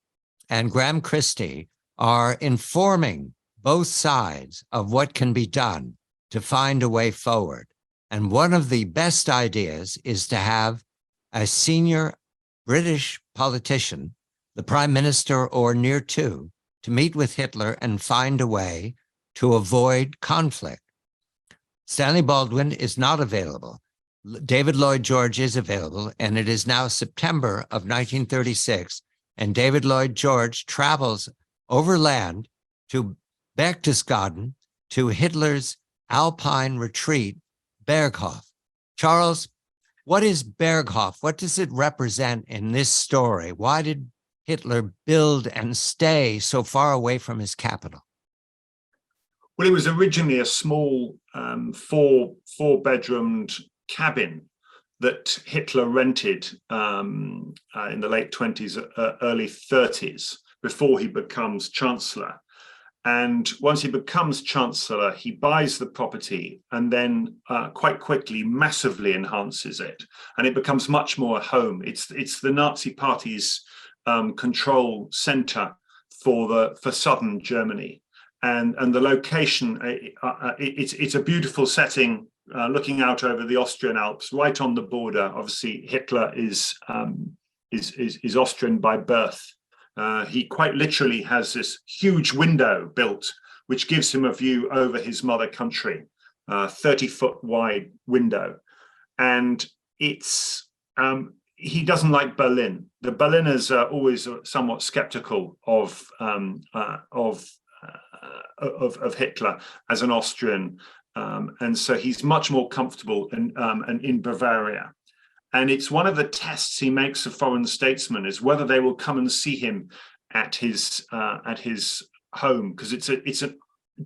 and Grahame Christie, are informing both sides of what can be done to find a way forward. And one of the best ideas is to have a senior British politician, the prime minister or near to meet with Hitler and find a way to avoid conflict. Stanley Baldwin is not available. David Lloyd George is available, and it is now September of 1936, and David Lloyd George travels overland to Berchtesgaden, to Hitler's Alpine retreat, Berghof. Charles, what is Berghof? What does it represent in this story? Why did Hitler build and stay so far away from his capital? Well, it was originally a small four-bedroomed cabin that Hitler rented in the late 20s, early 30s, before he becomes Chancellor. And once he becomes Chancellor, he buys the property and then quite quickly massively enhances it. And it becomes much more a home. It's the Nazi Party's control center for southern Germany. And the location, it's a beautiful setting looking out over the Austrian Alps, right on the border. Obviously, Hitler is Austrian by birth. He quite literally has this huge window built, which gives him a view over his mother country, 30-foot wide window. And it's he doesn't like Berlin. The Berliners are always somewhat skeptical of Hitler as an Austrian, and so he's much more comfortable in Bavaria. And it's one of the tests he makes of foreign statesmen is whether they will come and see him at his home, because it's a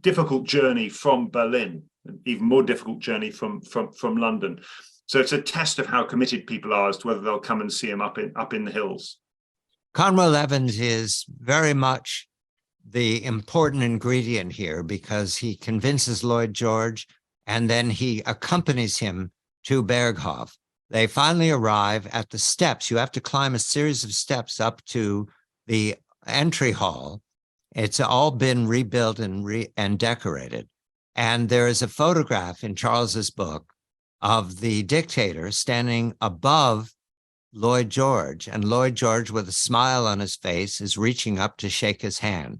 difficult journey from Berlin, an even more difficult journey from London. So it's a test of how committed people are as to whether they'll come and see him up in the hills. Conwell-Evans is very much the important ingredient here, because he convinces Lloyd George and then he accompanies him to Berghof. They finally arrive at the steps. You have to climb a series of steps up to the entry hall. It's all been rebuilt and decorated. And there is a photograph in Charles's book of the dictator standing above Lloyd George, and Lloyd George, with a smile on his face, is reaching up to shake his hand.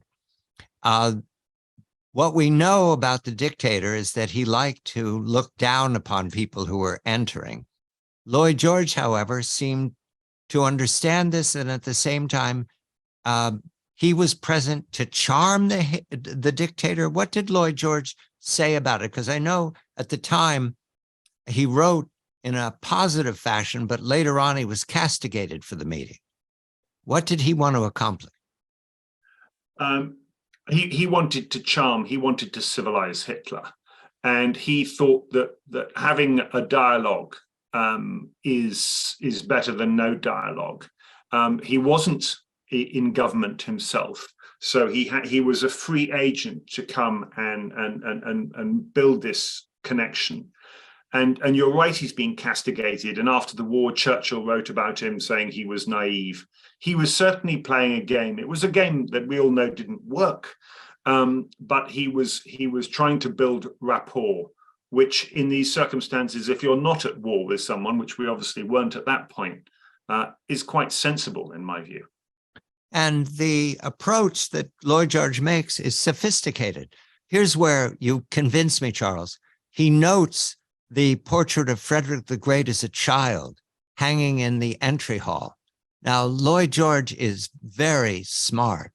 What we know about the dictator is that he liked to look down upon people who were entering. Lloyd George, however, seemed to understand this, and at the same time, he was present to charm the dictator. What did Lloyd George say about it? Because I know at the time he wrote in a positive fashion, but later on he was castigated for the meeting. What did he want to accomplish? He wanted to charm, he wanted to civilize Hitler. And he thought that having a dialogue is better than no dialogue. He wasn't in government himself, so he was a free agent to come and build this connection. And you're right, he's been castigated. And after the war, Churchill wrote about him saying he was naive. He was certainly playing a game. It was a game that we all know didn't work, but he was trying to build rapport, which in these circumstances, if you're not at war with someone, which we obviously weren't at that point, is quite sensible in my view. And the approach that Lloyd George makes is sophisticated. Here's where you convince me, Charles. He notes the portrait of Frederick the Great as a child hanging in the entry hall. Now, Lloyd George is very smart.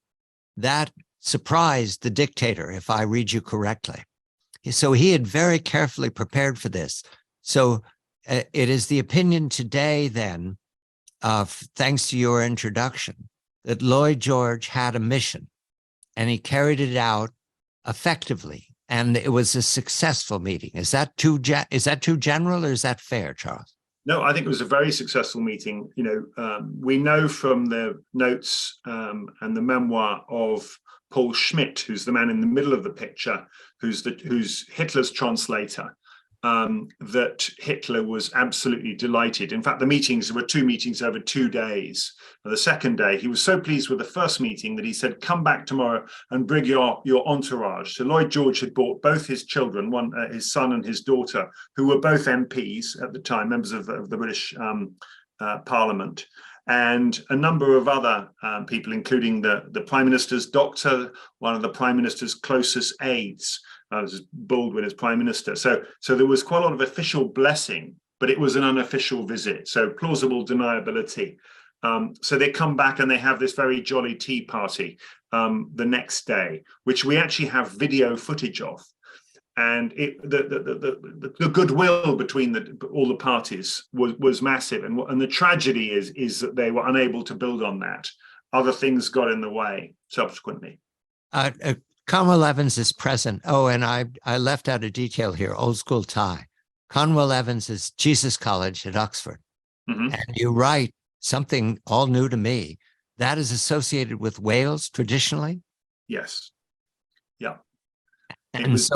That surprised the dictator, if I read you correctly. So he had very carefully prepared for this. So it is the opinion today then, thanks to your introduction, that Lloyd George had a mission and he carried it out effectively. And it was a successful meeting. Is that too general, or is that fair, Charles? No, I think it was a very successful meeting. We know from the notes and the memoir of Paul Schmidt, who's the man in the middle of the picture, who's Hitler's translator, that Hitler was absolutely delighted. In fact, there were 2 meetings over 2 days. The second day, he was so pleased with the first meeting that he said, "Come back tomorrow and bring your entourage." So Lloyd George had brought both his children, his son and his daughter, who were both MPs at the time, members of the British Parliament, and a number of other people, including the Prime Minister's doctor, one of the Prime Minister's closest aides, Baldwin as Prime Minister. So there was quite a lot of official blessing, but it was an unofficial visit. So plausible deniability. So they come back and they have this very jolly tea party the next day, which we actually have video footage of. And the goodwill between all the parties was massive. And the tragedy is that they were unable to build on that. Other things got in the way subsequently. Conwell-Evans is present. Oh, and I left out a detail here, old school tie. Conwell-Evans is Jesus College at Oxford. And you write something all new to me, that is associated with Wales traditionally? Yes. Yeah. And it was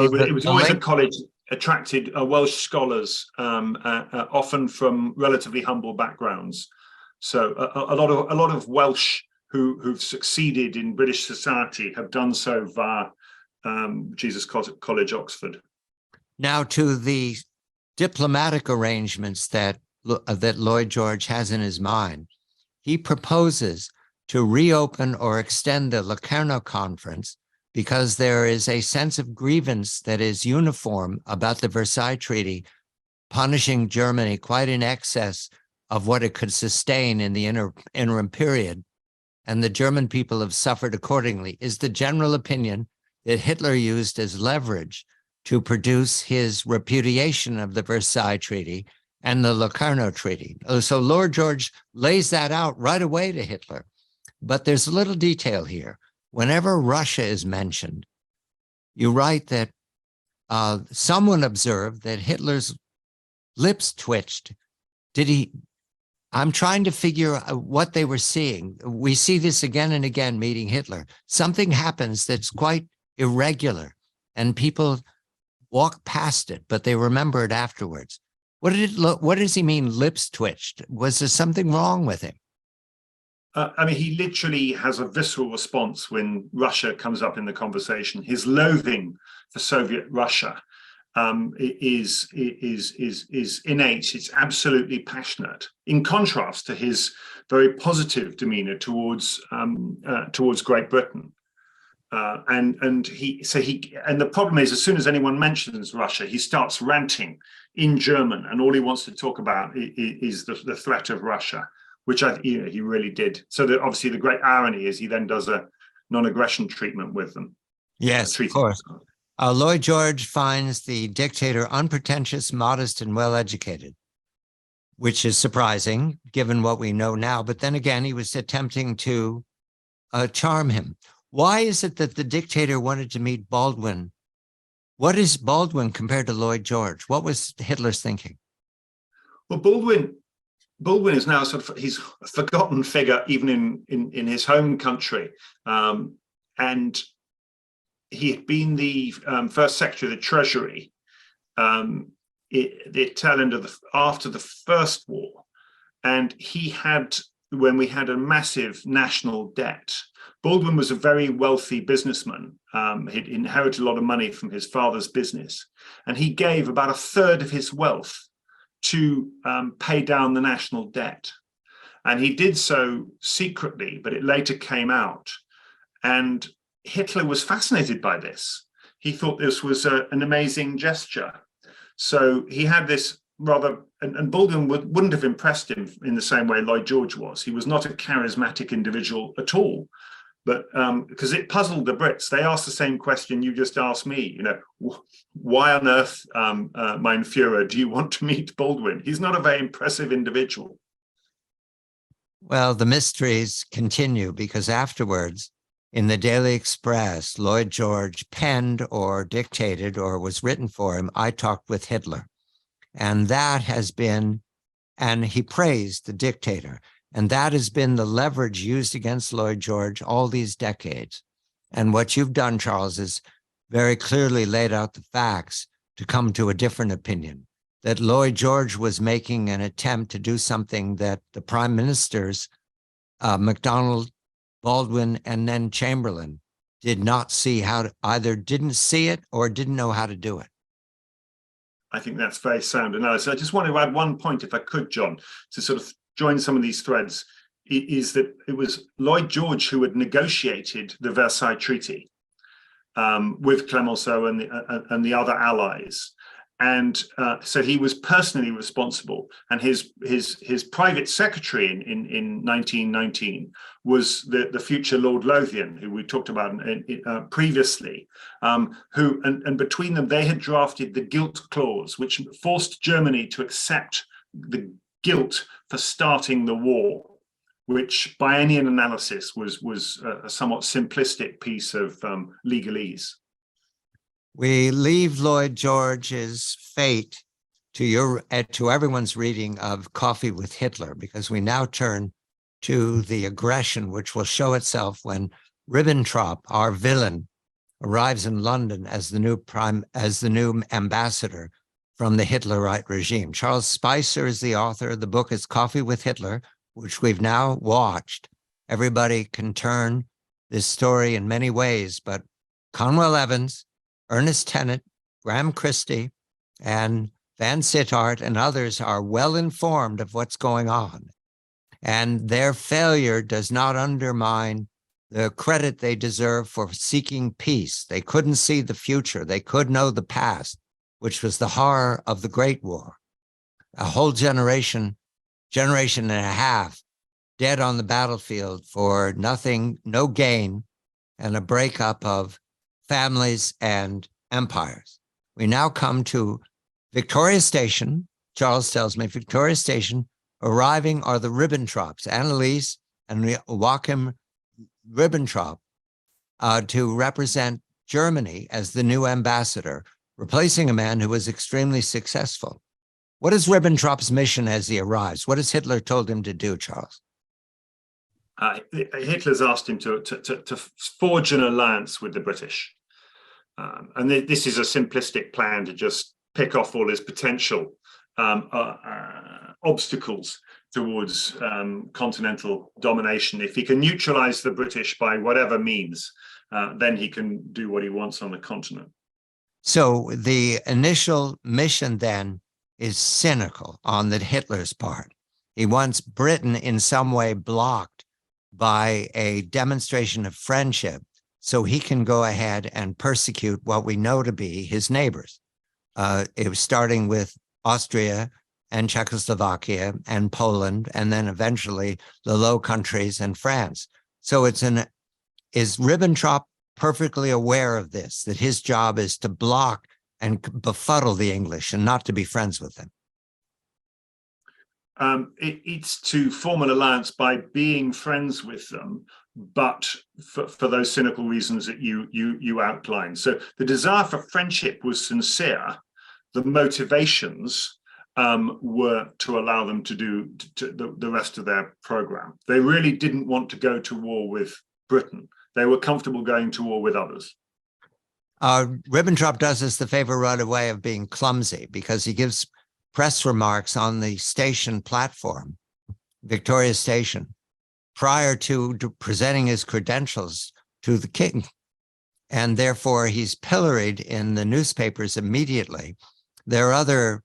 always a college attracted Welsh scholars, often from relatively humble backgrounds. So a lot of Welsh who've succeeded in British society have done so via Jesus College, Oxford. Now, to the diplomatic arrangements that Lloyd George has in his mind, he proposes to reopen or extend the Locarno Conference because there is a sense of grievance that is uniform about the Versailles Treaty, punishing Germany quite in excess of what it could sustain in the interim period. And the German people have suffered accordingly, is the general opinion that Hitler used as leverage to produce his repudiation of the Versailles Treaty and the Locarno Treaty. So Lord George lays that out right away to Hitler. But there's a little detail here. Whenever Russia is mentioned, you write that someone observed that Hitler's lips twitched. I'm trying to figure out what they were seeing. We see this again and again meeting Hitler. Something happens that's quite irregular and people walk past it, but they remember it afterwards. What does he mean lips twitched? Was there something wrong with him? I mean, he literally has a visceral response when Russia comes up in the conversation. His loathing for Soviet Russia is innate. It's absolutely passionate. In contrast to his very positive demeanor towards Great Britain, and the problem is, as soon as anyone mentions Russia, he starts ranting in German, and all he wants to talk about is the threat of Russia, which he really did. So obviously the great irony is he then does a non-aggression treatment with them. Yes, of course. Lloyd George finds the dictator unpretentious, modest, and well-educated, which is surprising given what we know now. But then again, he was attempting to charm him. Why is it that the dictator wanted to meet Baldwin? What is Baldwin compared to Lloyd George? What was Hitler's thinking? Well, Baldwin is now he's a forgotten figure even in his home country, and he had been the first Secretary of the Treasury the tail end of after the First War, and when we had a massive national debt. Baldwin was a very wealthy businessman. He'd inherited a lot of money from his father's business, and he gave about a third of his wealth to pay down the national debt. And he did so secretly, but it later came out. And Hitler was fascinated by this. He thought this was an amazing gesture. So he had this and Baldwin wouldn't have impressed him in the same way Lloyd George was. He was not a charismatic individual at all. But because it puzzled the Brits, they asked the same question you just asked me. Why on earth, mein Führer, do you want to meet Baldwin? He's not a very impressive individual. Well, the mysteries continue because afterwards, in the Daily Express, Lloyd George penned or dictated or was written for him, "I talked with Hitler." And that has been, and he praised the dictator. And that has been the leverage used against Lloyd George all these decades. And what you've done, Charles, is very clearly laid out the facts. to come to a different opinion, that Lloyd George was making an attempt to do something that the prime ministers, MacDonald, Baldwin, and then Chamberlain, did not see how to, either didn't see it or didn't know how to do it. I think that's very sound analysis. I just want to add one point, if I could, John, to sort of join some of these threads, is that it was Lloyd George who had negotiated the Versailles Treaty with Clemenceau and the other allies. And so he was personally responsible. And his private secretary in 1919 was the future Lord Lothian, who we talked about previously, and between them, they had drafted the guilt clause, which forced Germany to accept the guilt for starting the war, which by any analysis was a somewhat simplistic piece of legalese. We leave Lloyd George's fate to everyone's reading of Coffee with Hitler, because we now turn to the aggression which will show itself when Ribbentrop, our villain, arrives in London as the new ambassador from the Hitlerite regime. Charles Spicer is the author. The book is Coffee with Hitler, which we've now watched. Everybody can turn this story in many ways, but Conwell-Evans, Ernest Tennant, Grahame Christie, and Vansittart and others are well informed of what's going on. And their failure does not undermine the credit they deserve for seeking peace. They couldn't see the future. They could know the past, which was the horror of the Great War. A whole generation and a half dead on the battlefield for nothing, no gain, and a breakup of families and empires. We now come to Victoria Station. Charles tells me Victoria Station, arriving are the Ribbentrops, Annelies and Joachim Ribbentrop, to represent Germany as the new ambassador, replacing a man who was extremely successful. What is Ribbentrop's mission as he arrives? What has Hitler told him to do, Charles? Hitler's asked him to forge an alliance with the British. And this is a simplistic plan to just pick off all his potential obstacles towards continental domination. If he can neutralize the British by whatever means, then he can do what he wants on the continent. So the initial mission then is cynical on the Hitler's part. He wants Britain in some way blocked by a demonstration of friendship so he can go ahead and persecute what we know to be his neighbors. It was starting with Austria and Czechoslovakia and Poland, and then eventually the Low Countries and France. So is Ribbentrop perfectly aware of this, that his job is to block and befuddle the English and not to be friends with them? It's to form an alliance by being friends with them, but for those cynical reasons that you outlined. So the desire for friendship was sincere. The motivations were to allow them to do the rest of their program. They really didn't want to go to war with Britain. They were comfortable going to war with others. Ribbentrop does us the favor right away of being clumsy, because he gives press remarks on the station platform, Victoria Station, prior to presenting his credentials to the king. And therefore, he's pilloried in the newspapers immediately. There are other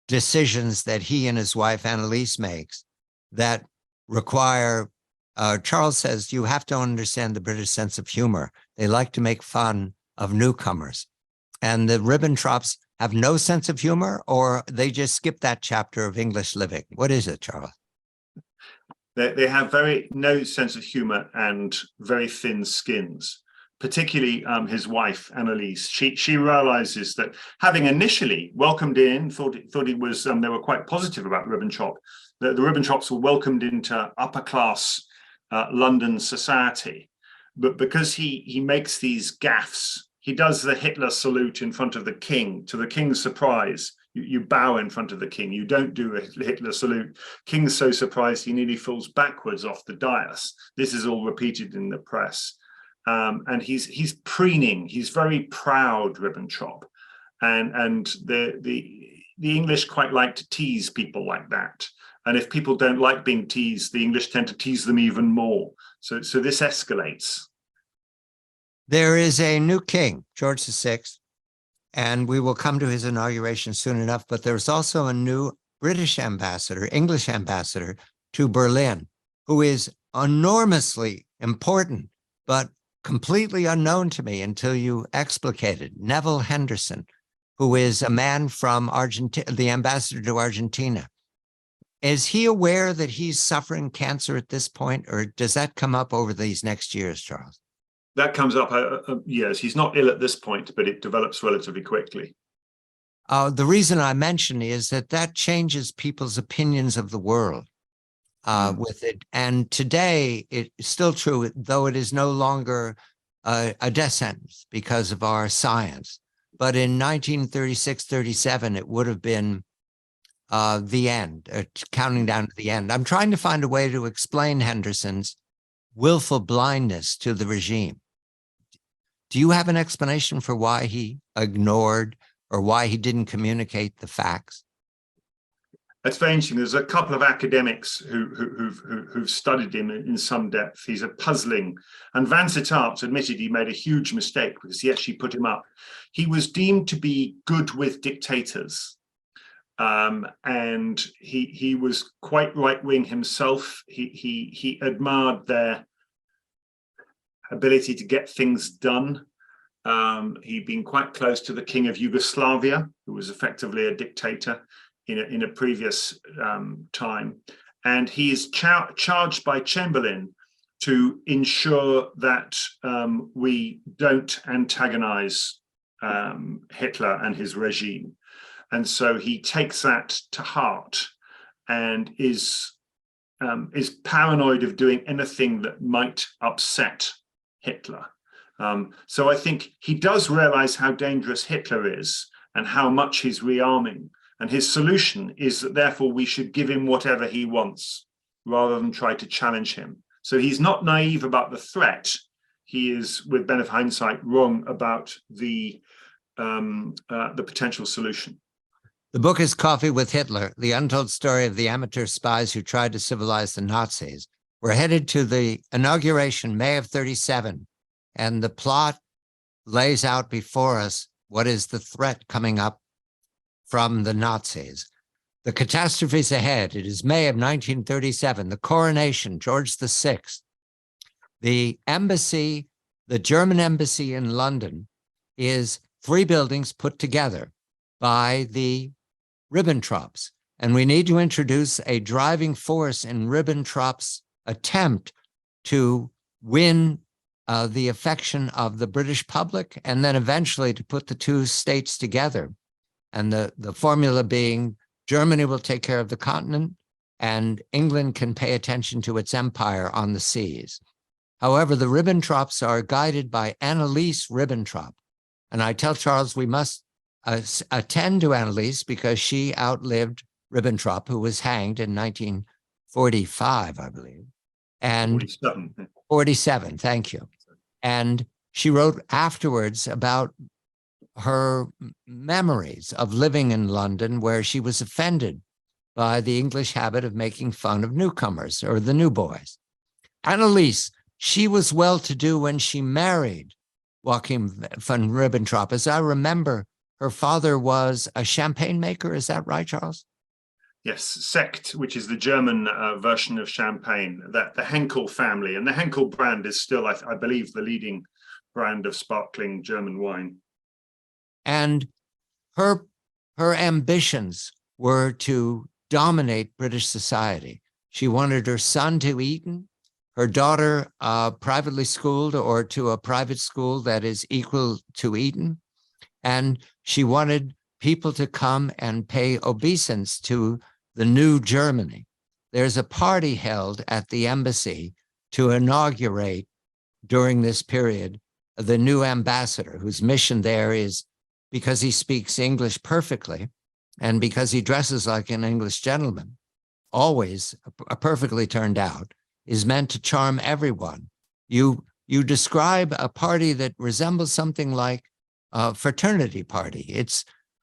decisions that he and his wife, Annelies, makes that require, Charles says, you have to understand the British sense of humor. They like to make fun of newcomers. And the Ribbentrops have no sense of humor, or they just skip that chapter of English living? What is it, Charles? They have no sense of humor and very thin skins, particularly his wife, Annelies. She realizes that, having initially welcomed in, thought he was, they were quite positive about Ribbentrop. The Ribbentrops were welcomed into upper class London society. But because he makes these gaffes, he does the Hitler salute in front of the king. To the king's surprise, you bow in front of the king. You don't do a Hitler salute. King's so surprised he nearly falls backwards off the dais. This is all repeated in the press. And he's preening. He's very proud, Ribbentrop. and the English quite like to tease people like that. And if people don't like being teased, the English tend to tease them even more. So this escalates. There is a new king, George VI, and we will come to his inauguration soon enough, but there's also a new British ambassador, English ambassador to Berlin, who is enormously important, but completely unknown to me until you explicated. Nevile Henderson, who is a man from Argentina, the ambassador to Argentina. Is he aware that he's suffering cancer at this point, or does that come up over these next years, Charles? That comes up, yes. He's not ill at this point, but it develops relatively quickly. The reason I mention is that changes people's opinions of the world with it. And today, it's still true, though it is no longer a death sentence because of our science. But in 1936-37, it would have been the end, counting down to the end. I'm trying to find a way to explain Henderson's willful blindness to the regime. Do you have an explanation for why he ignored or why he didn't communicate the facts? That's very interesting. There's a couple of academics who've studied him in some depth. He's a puzzling, and Vansittart admitted he made a huge mistake because he actually put him up. He was deemed to be good with dictators. And he was quite right-wing himself. He admired their ability to get things done. He'd been quite close to the king of Yugoslavia, who was effectively a dictator in a previous time. And he is charged by Chamberlain to ensure that we don't antagonize Hitler and his regime. And so he takes that to heart and is paranoid of doing anything that might upset Hitler. So I think he does realize how dangerous Hitler is and how much he's rearming. And his solution is that therefore we should give him whatever he wants rather than try to challenge him. So he's not naive about the threat. He is, with benefit of hindsight, wrong about the potential solution. The book is Coffee with Hitler, the untold story of the amateur spies who tried to civilize the Nazis. We're headed to the inauguration, May of 37, and the plot lays out before us what is the threat coming up from the Nazis. The catastrophes ahead. It is May of 1937, the coronation, George VI. The embassy, the German embassy in London, is 3 buildings put together by the Ribbentrop's. And we need to introduce a driving force in Ribbentrop's attempt to win the affection of the British public, and then eventually to put the 2 states together. And the formula being Germany will take care of the continent and England can pay attention to its empire on the seas. However, the Ribbentrop's are guided by Annelies Ribbentrop. And I tell Charles we must attend to Annelies because she outlived Ribbentrop, who was hanged in 1945, I believe. And 47, thank you. And she wrote afterwards about her memories of living in London, where she was offended by the English habit of making fun of newcomers or the new boys. Annelies, she was well-to-do when she married Joachim von Ribbentrop. As I remember, her father was a champagne maker. Is that right, Charles? Yes, Sekt, which is the German version of champagne, that the Henkel family. And the Henkel brand is still, I believe, the leading brand of sparkling German wine. And her ambitions were to dominate British society. She wanted her son to Eton, her daughter privately schooled or to a private school that is equal to Eton. And she wanted people to come and pay obeisance to the new Germany. There's a party held at the embassy to inaugurate during this period the new ambassador, whose mission there is, because he speaks English perfectly and because he dresses like an English gentleman, always perfectly turned out, is meant to charm everyone. You describe a party that resembles something like fraternity party.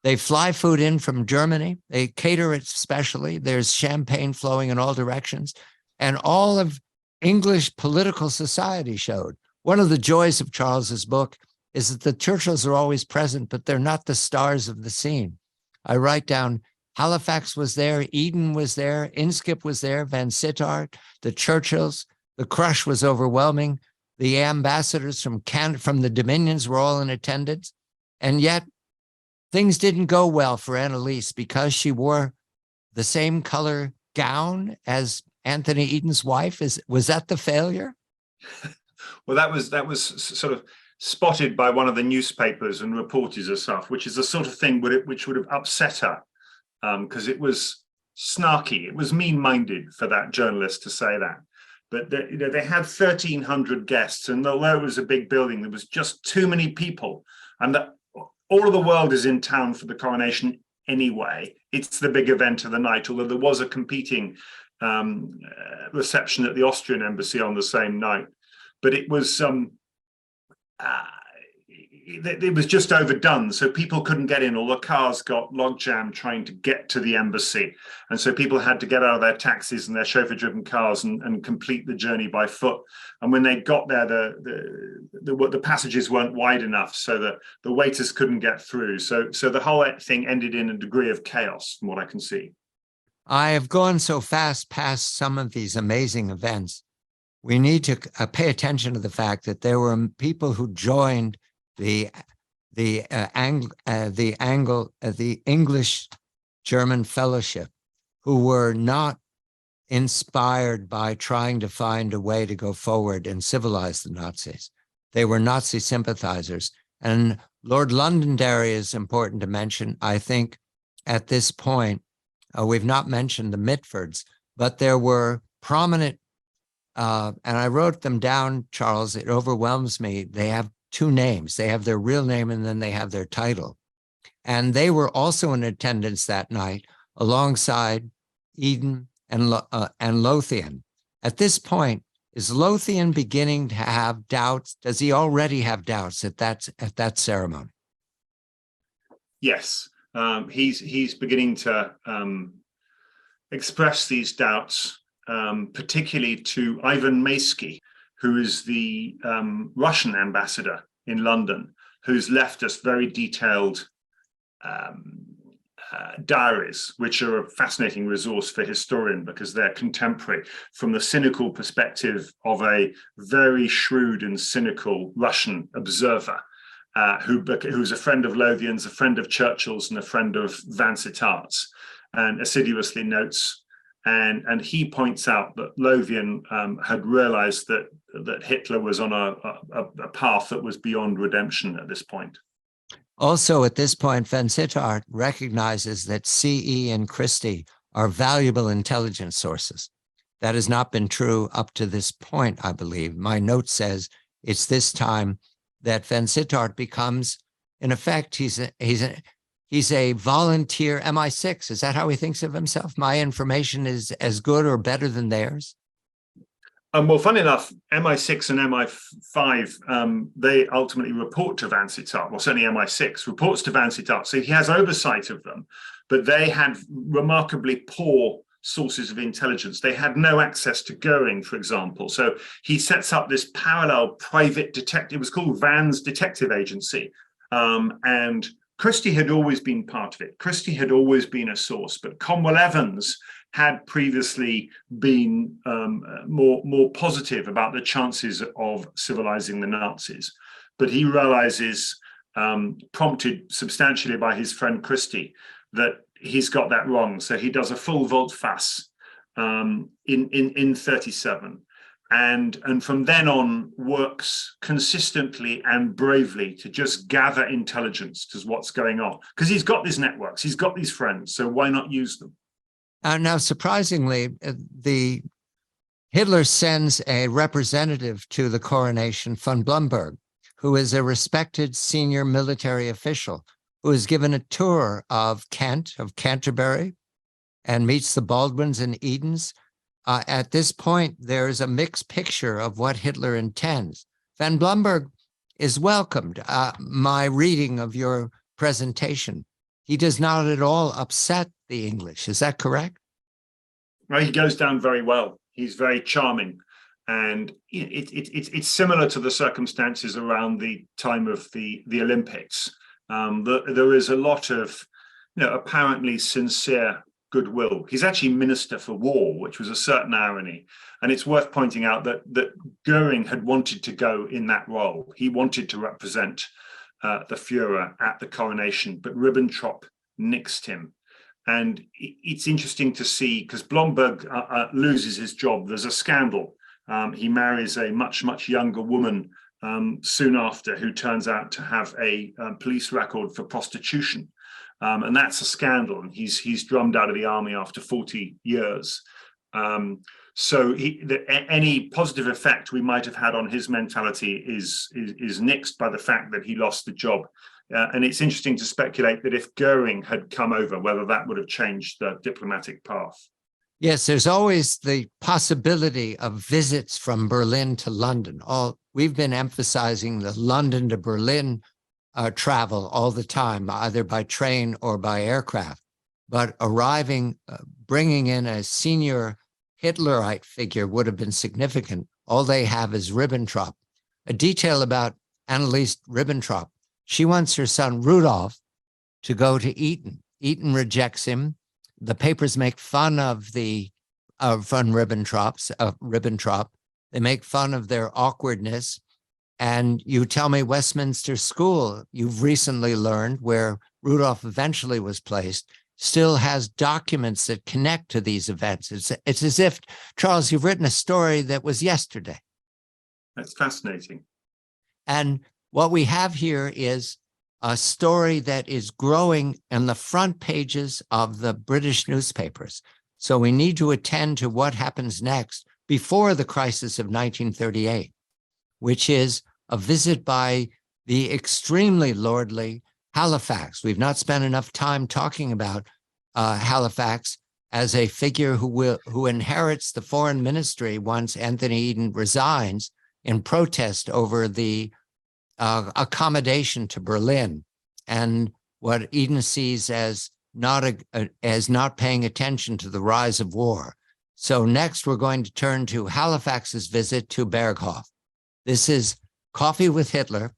They fly food in from Germany. They cater it specially. There's champagne flowing in all directions. And all of English political society showed. One of the joys of Charles's book is that the Churchills are always present, but they're not the stars of the scene. I write down Halifax was there, Eden was there, Inskip was there, Vansittart, the Churchills. The crush was overwhelming. The ambassadors from the Dominions were all in attendance. And yet, things didn't go well for Annelies because she wore the same color gown as Anthony Eden's wife. Was that the failure? Well, that was sort of spotted by one of the newspapers and reporters and stuff, which is the sort of thing which would have upset her, because it was snarky. It was mean-minded for that journalist to say that. But they had 1,300 guests, and although it was a big building, there was just too many people, and all of the world is in town for the coronation anyway. It's the big event of the night, although there was a competing reception at the Austrian embassy on the same night. But it was just overdone, so people couldn't get in. All the cars got log jammed trying to get to the embassy, and so people had to get out of their taxis and their chauffeur-driven cars and complete the journey by foot. And when they got there, the passages weren't wide enough, so that the waiters couldn't get through. So the whole thing ended in a degree of chaos, from what I can see. I have gone so fast past some of these amazing events. We need to pay attention to the fact that there were people who joined the English-German Fellowship who were not inspired by trying to find a way to go forward and civilize the Nazis. They were Nazi sympathizers. And Lord Londonderry is important to mention. I think at this point, we've not mentioned the Mitfords, but there were prominent, and I wrote them down, Charles, it overwhelms me. They have two names. They have their real name and then they have their title. And they were also in attendance that night alongside Eden and Lothian. At this point, is Lothian beginning to have doubts? Does he already have doubts at that ceremony? Yes, he's beginning to express these doubts, particularly to Ivan Maysky, who is the Russian ambassador in London, who's left us very detailed diaries, which are a fascinating resource for historian because they're contemporary from the cynical perspective of a very shrewd and cynical Russian observer who's a friend of Lothian's, a friend of Churchill's, and a friend of Vansittart, and assiduously notes. And he points out that Lothian had realized that Hitler was on a path that was beyond redemption at this point. Also, at this point, Vansittart recognizes that CE and Christie are valuable intelligence sources. That has not been true up to this point, I believe. My note says it's this time that Vansittart becomes, in effect, he's a volunteer MI6. Is that how he thinks of himself? My information is as good or better than theirs? Well, funny enough, MI6 and MI5, they ultimately report to Vansittart. Well, certainly MI6 reports to Vansittart, so he has oversight of them, but they had remarkably poor sources of intelligence. They had no access to Göring, for example. So he sets up this parallel private detective. It was called Van's Detective Agency, and Christie had always been part of it. Christie had always been a source, but Conwell-Evans had previously been more positive about the chances of civilizing the Nazis. But he realizes, prompted substantially by his friend Christie, that he's got that wrong. So he does a full volte-face in 37. And from then on works consistently and bravely to just gather intelligence to what's going on. Because he's got these networks, he's got these friends, so why not use them? Now, surprisingly, Hitler sends a representative to the coronation, von Blomberg, who is a respected senior military official who is given a tour of Kent, of Canterbury, and meets the Baldwins and Edens. At this point, there is a mixed picture of what Hitler intends. Von Blomberg is welcomed. My reading of your presentation, he does not at all upset the English. Is that correct? Well, he goes down very well. He's very charming. And it's similar to the circumstances around the time of the Olympics. There is a lot of, apparently sincere goodwill. He's actually Minister for War, which was a certain irony. And it's worth pointing out that Göring had wanted to go in that role. He wanted to represent the Führer at the coronation, but Ribbentrop nixed him. And it's interesting to see, because Blomberg loses his job. There's a scandal. He marries a much, much younger woman soon after, who turns out to have a police record for prostitution. And that's a scandal. And he's drummed out of the army after 40 years. So any positive effect we might have had on his mentality is nixed by the fact that he lost the job. And it's interesting to speculate that if Göring had come over, whether that would have changed the diplomatic path. Yes, there's always the possibility of visits from Berlin to London. We've been emphasizing the London to Berlin travel all the time, either by train or by aircraft. But bringing in a senior Hitlerite figure would have been significant. All they have is Ribbentrop. A detail about Annelies Ribbentrop: she wants her son Rudolf to go to Eton. Eton rejects him. The papers make fun of von Ribbentrop. They make fun of their awkwardness. And you tell me Westminster School, you've recently learned, where Rudolf eventually was placed, still has documents that connect to these events. It's as if, Charles, you've written a story that was yesterday. That's fascinating. And what we have here is a story that is growing on the front pages of the British newspapers. So we need to attend to what happens next before the crisis of 1938, which is a visit by the extremely lordly Halifax. We've not spent enough time talking about Halifax as a figure who inherits the foreign ministry once Anthony Eden resigns in protest over the accommodation to Berlin, and what Eden sees as not paying attention to the rise of war. So next we're going to turn to Halifax's visit to Berghof. This is Coffee with Hitler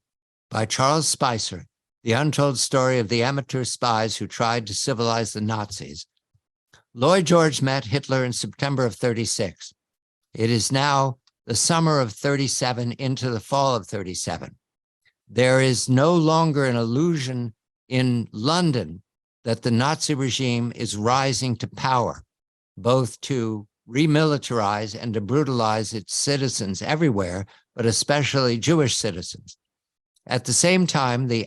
by Charles Spicer, the untold story of the amateur spies who tried to civilize the Nazis. Lloyd George met Hitler in September of 36. It is now the summer of 37 into the fall of 37. There is no longer an illusion in London that the Nazi regime is rising to power, both to remilitarize and to brutalize its citizens everywhere, but especially Jewish citizens. At the same time, the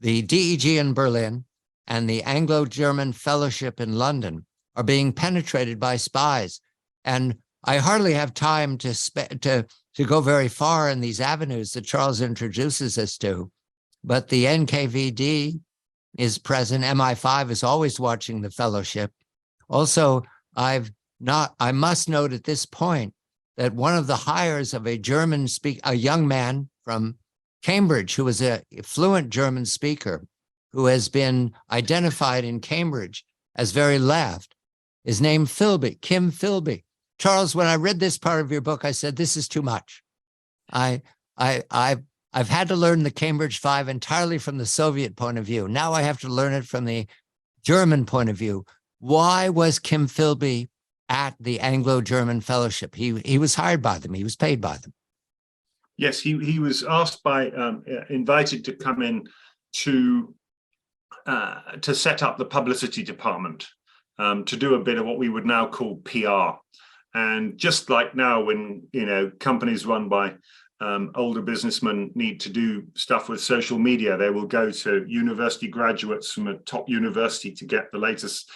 DEG in Berlin and the Anglo-German Fellowship in London are being penetrated by spies. And I hardly have time to go very far in these avenues that Charles introduces us to, but the NKVD is present. MI5 is always watching the fellowship. Also, I must note at this point that one of the hires of a young man from Cambridge, who was a fluent German speaker, who has been identified in Cambridge as very left, is named Philby, Kim Philby. Charles, when I read this part of your book, I said, this is too much. I've had to learn the Cambridge Five entirely from the Soviet point of view. Now I have to learn it from the German point of view. Why was Kim Philby at the Anglo-German Fellowship? He was hired by them. He was paid by them. Yes, he was asked invited to come in to set up the publicity department, to do a bit of what we would now call PR. And just like now, when companies run by older businessmen need to do stuff with social media, they will go to university graduates from a top university to get the latest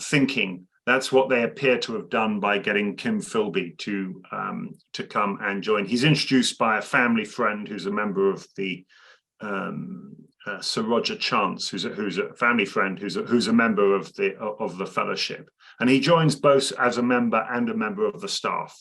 thinking. That's what they appear to have done by getting Kim Philby to come and join. He's introduced by a family friend who's a member of the Sir Roger Chance, who's a family friend who's a member of the fellowship, and he joins both as a member and a member of the staff.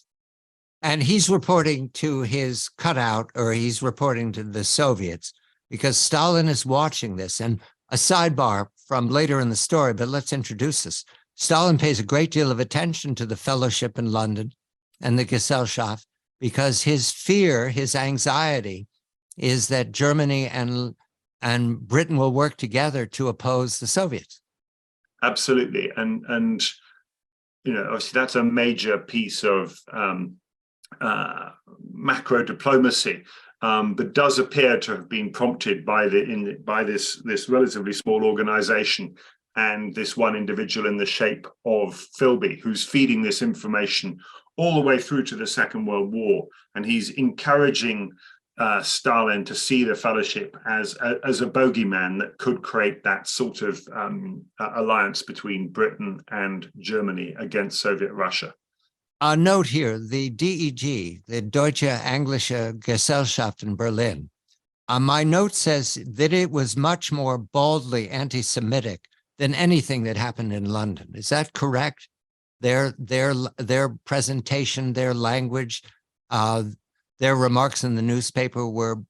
And he's reporting to his cutout, or he's reporting to the Soviets, because Stalin is watching this. And a sidebar from later in the story, but let's introduce this. Stalin pays a great deal of attention to the fellowship in London and the Gesellschaft, because his fear, his anxiety is that Germany and Britain will work together to oppose the Soviets. Absolutely. And you know, obviously that's a major piece of macro diplomacy, but does appear to have been prompted by this relatively small organization and this one individual in the shape of Philby, who's feeding this information all the way through to the Second World War. And he's encouraging Stalin to see the fellowship as a bogeyman that could create that sort of alliance between Britain and Germany against Soviet Russia. Note here, the DEG, the Deutsche Englische Gesellschaft in Berlin, my note says that it was much more baldly anti-Semitic than anything that happened in London. Is that correct? Their presentation, their language, their remarks in the newspaper were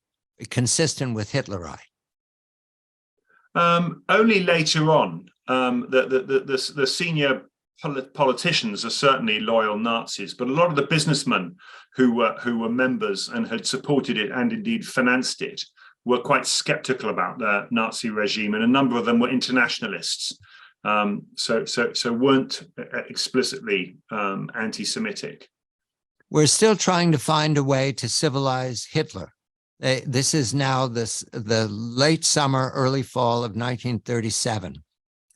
consistent with Hitlerite. Only later on, the senior politicians are certainly loyal Nazis, but a lot of the businessmen who were members and had supported it and indeed financed it were quite skeptical about the Nazi regime, and a number of them were internationalists, so weren't explicitly anti-Semitic. We're still trying to find a way to civilize Hitler. This is now the late summer, early fall of 1937,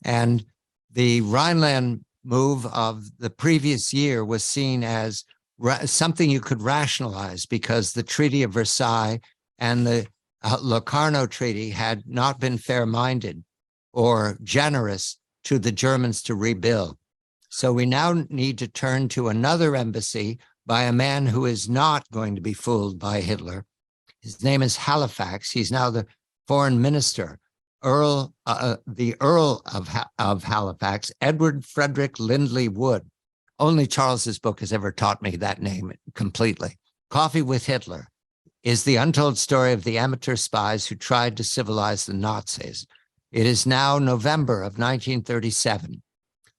and the Rhineland move of the previous year was seen as something you could rationalize, because the Treaty of Versailles and the Locarno Treaty had not been fair-minded or generous to the Germans to rebuild. So we now need to turn to another embassy by a man who is not going to be fooled by Hitler. His name is Halifax. He's now the foreign minister, the Earl of Halifax, Edward Frederick Lindley Wood. Only Charles's book has ever taught me that name completely. Coffee with Hitler is the untold story of the amateur spies who tried to civilize the Nazis. It is now November of 1937.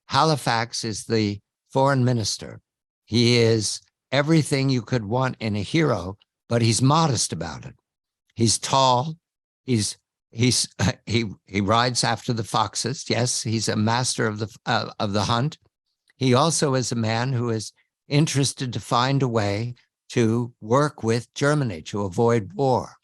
Halifax is the foreign minister. He is everything you could want in a hero, but he's modest about it. He's tall. He rides after the foxes. Yes, he's a master of the hunt. He also is a man who is interested to find a way to work with Germany to avoid war.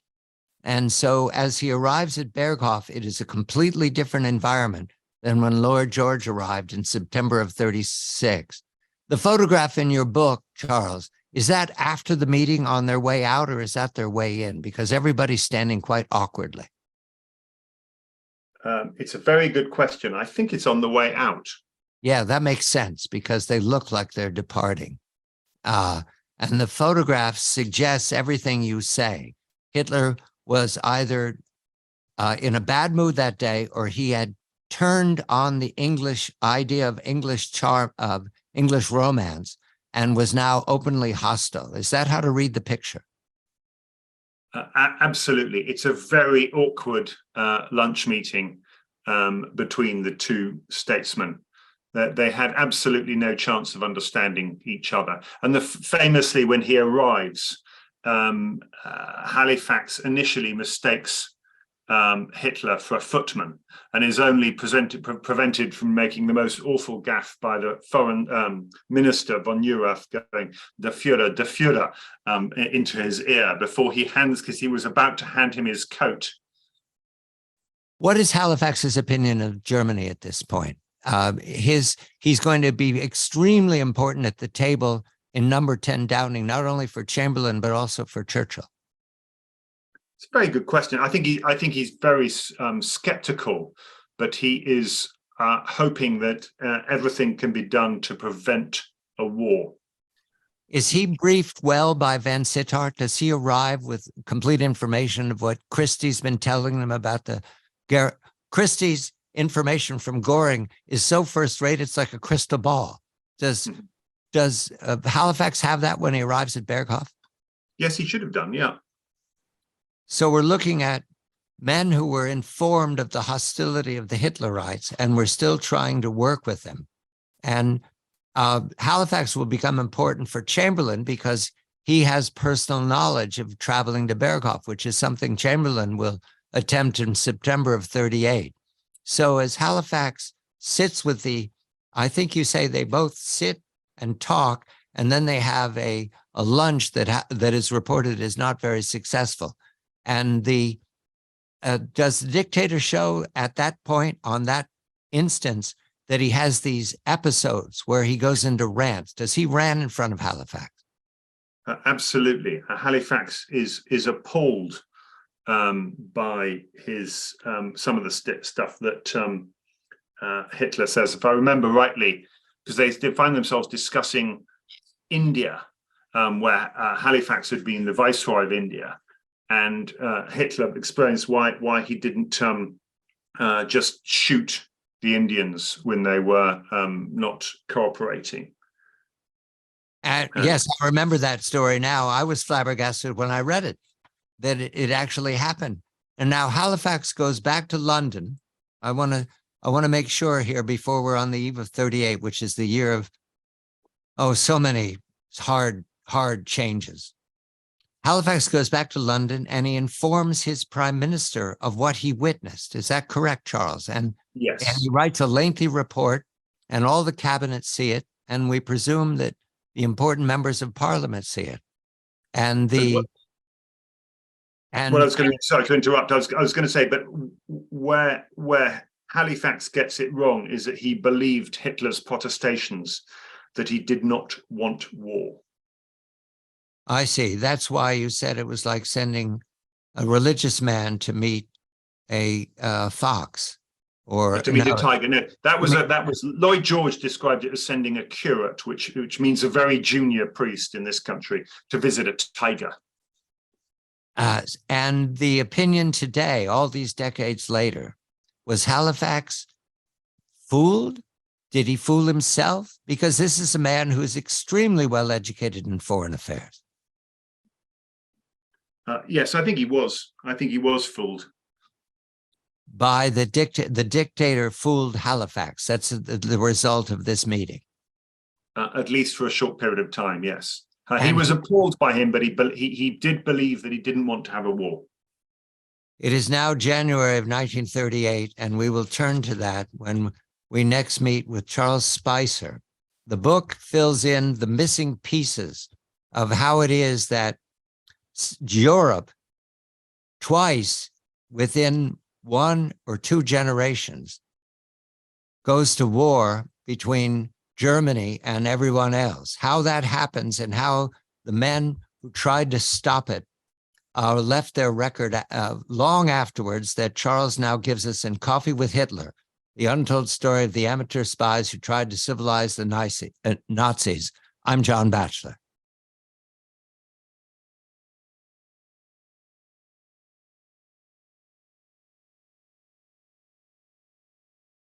And so as he arrives at Berghof, it is a completely different environment than when Lord George arrived in September of 36. The photograph in your book, Charles, is that after the meeting on their way out, or is that their way in? Because everybody's standing quite awkwardly. It's a very good question. I think it's on the way out. Yeah, that makes sense, because they look like they're departing. And the photograph suggests everything you say. Hitler was either in a bad mood that day, or he had turned on the English idea of English charm, of English romance, and was now openly hostile. Is that how to read the picture? Absolutely. It's a very awkward lunch meeting between the two statesmen. They had absolutely no chance of understanding each other. And famously, when he arrives, Halifax initially mistakes Hitler for a footman, and is only prevented from making the most awful gaffe by the foreign minister von Neurath going, "Der Führer," into his ear before he hands, because he was about to hand him his coat. What is Halifax's opinion of Germany at this point? He's going to be extremely important at the table in number 10 Downing, not only for Chamberlain, but also for Churchill. It's a very good question. I think he's very skeptical, but he is hoping that everything can be done to prevent a war. Is he briefed well by Vansittart? Does he arrive with complete information of what Christie's been telling them about Christie's information from Göring is so first rate, it's like a crystal ball. Does does Halifax have that when he arrives at Berghof? Yes, he should have done, yeah. So we're looking at men who were informed of the hostility of the Hitlerites and were still trying to work with them. And Halifax will become important for Chamberlain because he has personal knowledge of traveling to Berghof, which is something Chamberlain will attempt in September of 38. So as Halifax sits with I think you say they both sit and talk, and then they have a lunch that is reported as not very successful. And does the dictator show at that point, on that instance, that he has these episodes where he goes into rants? Does he rant in front of Halifax? Absolutely. Halifax is appalled by his some of the stuff that Hitler says. If I remember rightly, because they find themselves discussing India, where Halifax had been the viceroy of India. And Hitler explains why he didn't just shoot the Indians when they were not cooperating. Yes, I remember that story now. I was flabbergasted when I read it, that it actually happened. And now Halifax goes back to London. I want to make sure here before we're on the eve of 38, which is the year of, so many hard changes. Halifax goes back to London and he informs his prime minister of what he witnessed. Is that correct, Charles? And yes, and he writes a lengthy report and all the cabinet see it. And we presume that the important members of parliament see it. And well, I was going to, sorry to interrupt. I was going to say, but where Halifax gets it wrong is that he believed Hitler's protestations that he did not want war. I see. That's why you said it was like sending a religious man to meet a fox, or to meet a tiger. No, that was Lloyd George described it as sending a curate, which means a very junior priest in this country, to visit a tiger. And the opinion today, all these decades later, was Halifax fooled? Did he fool himself? Because this is a man who is extremely well educated in foreign affairs. Yes, I think he was. I think he was fooled. By the dictator fooled Halifax. That's the result of this meeting. At least for a short period of time, yes. He was appalled by him, but he did believe that he didn't want to have a war. It is now January of 1938, and we will turn to that when we next meet with Charles Spicer. The book fills in the missing pieces of how it is that Europe, twice within 1 or 2 generations, goes to war between Germany and everyone else. How that happens and how the men who tried to stop it left their record long afterwards, that Charles now gives us in Coffee with Hitler, the untold story of the amateur spies who tried to civilize the Nazis. I'm John Batchelor.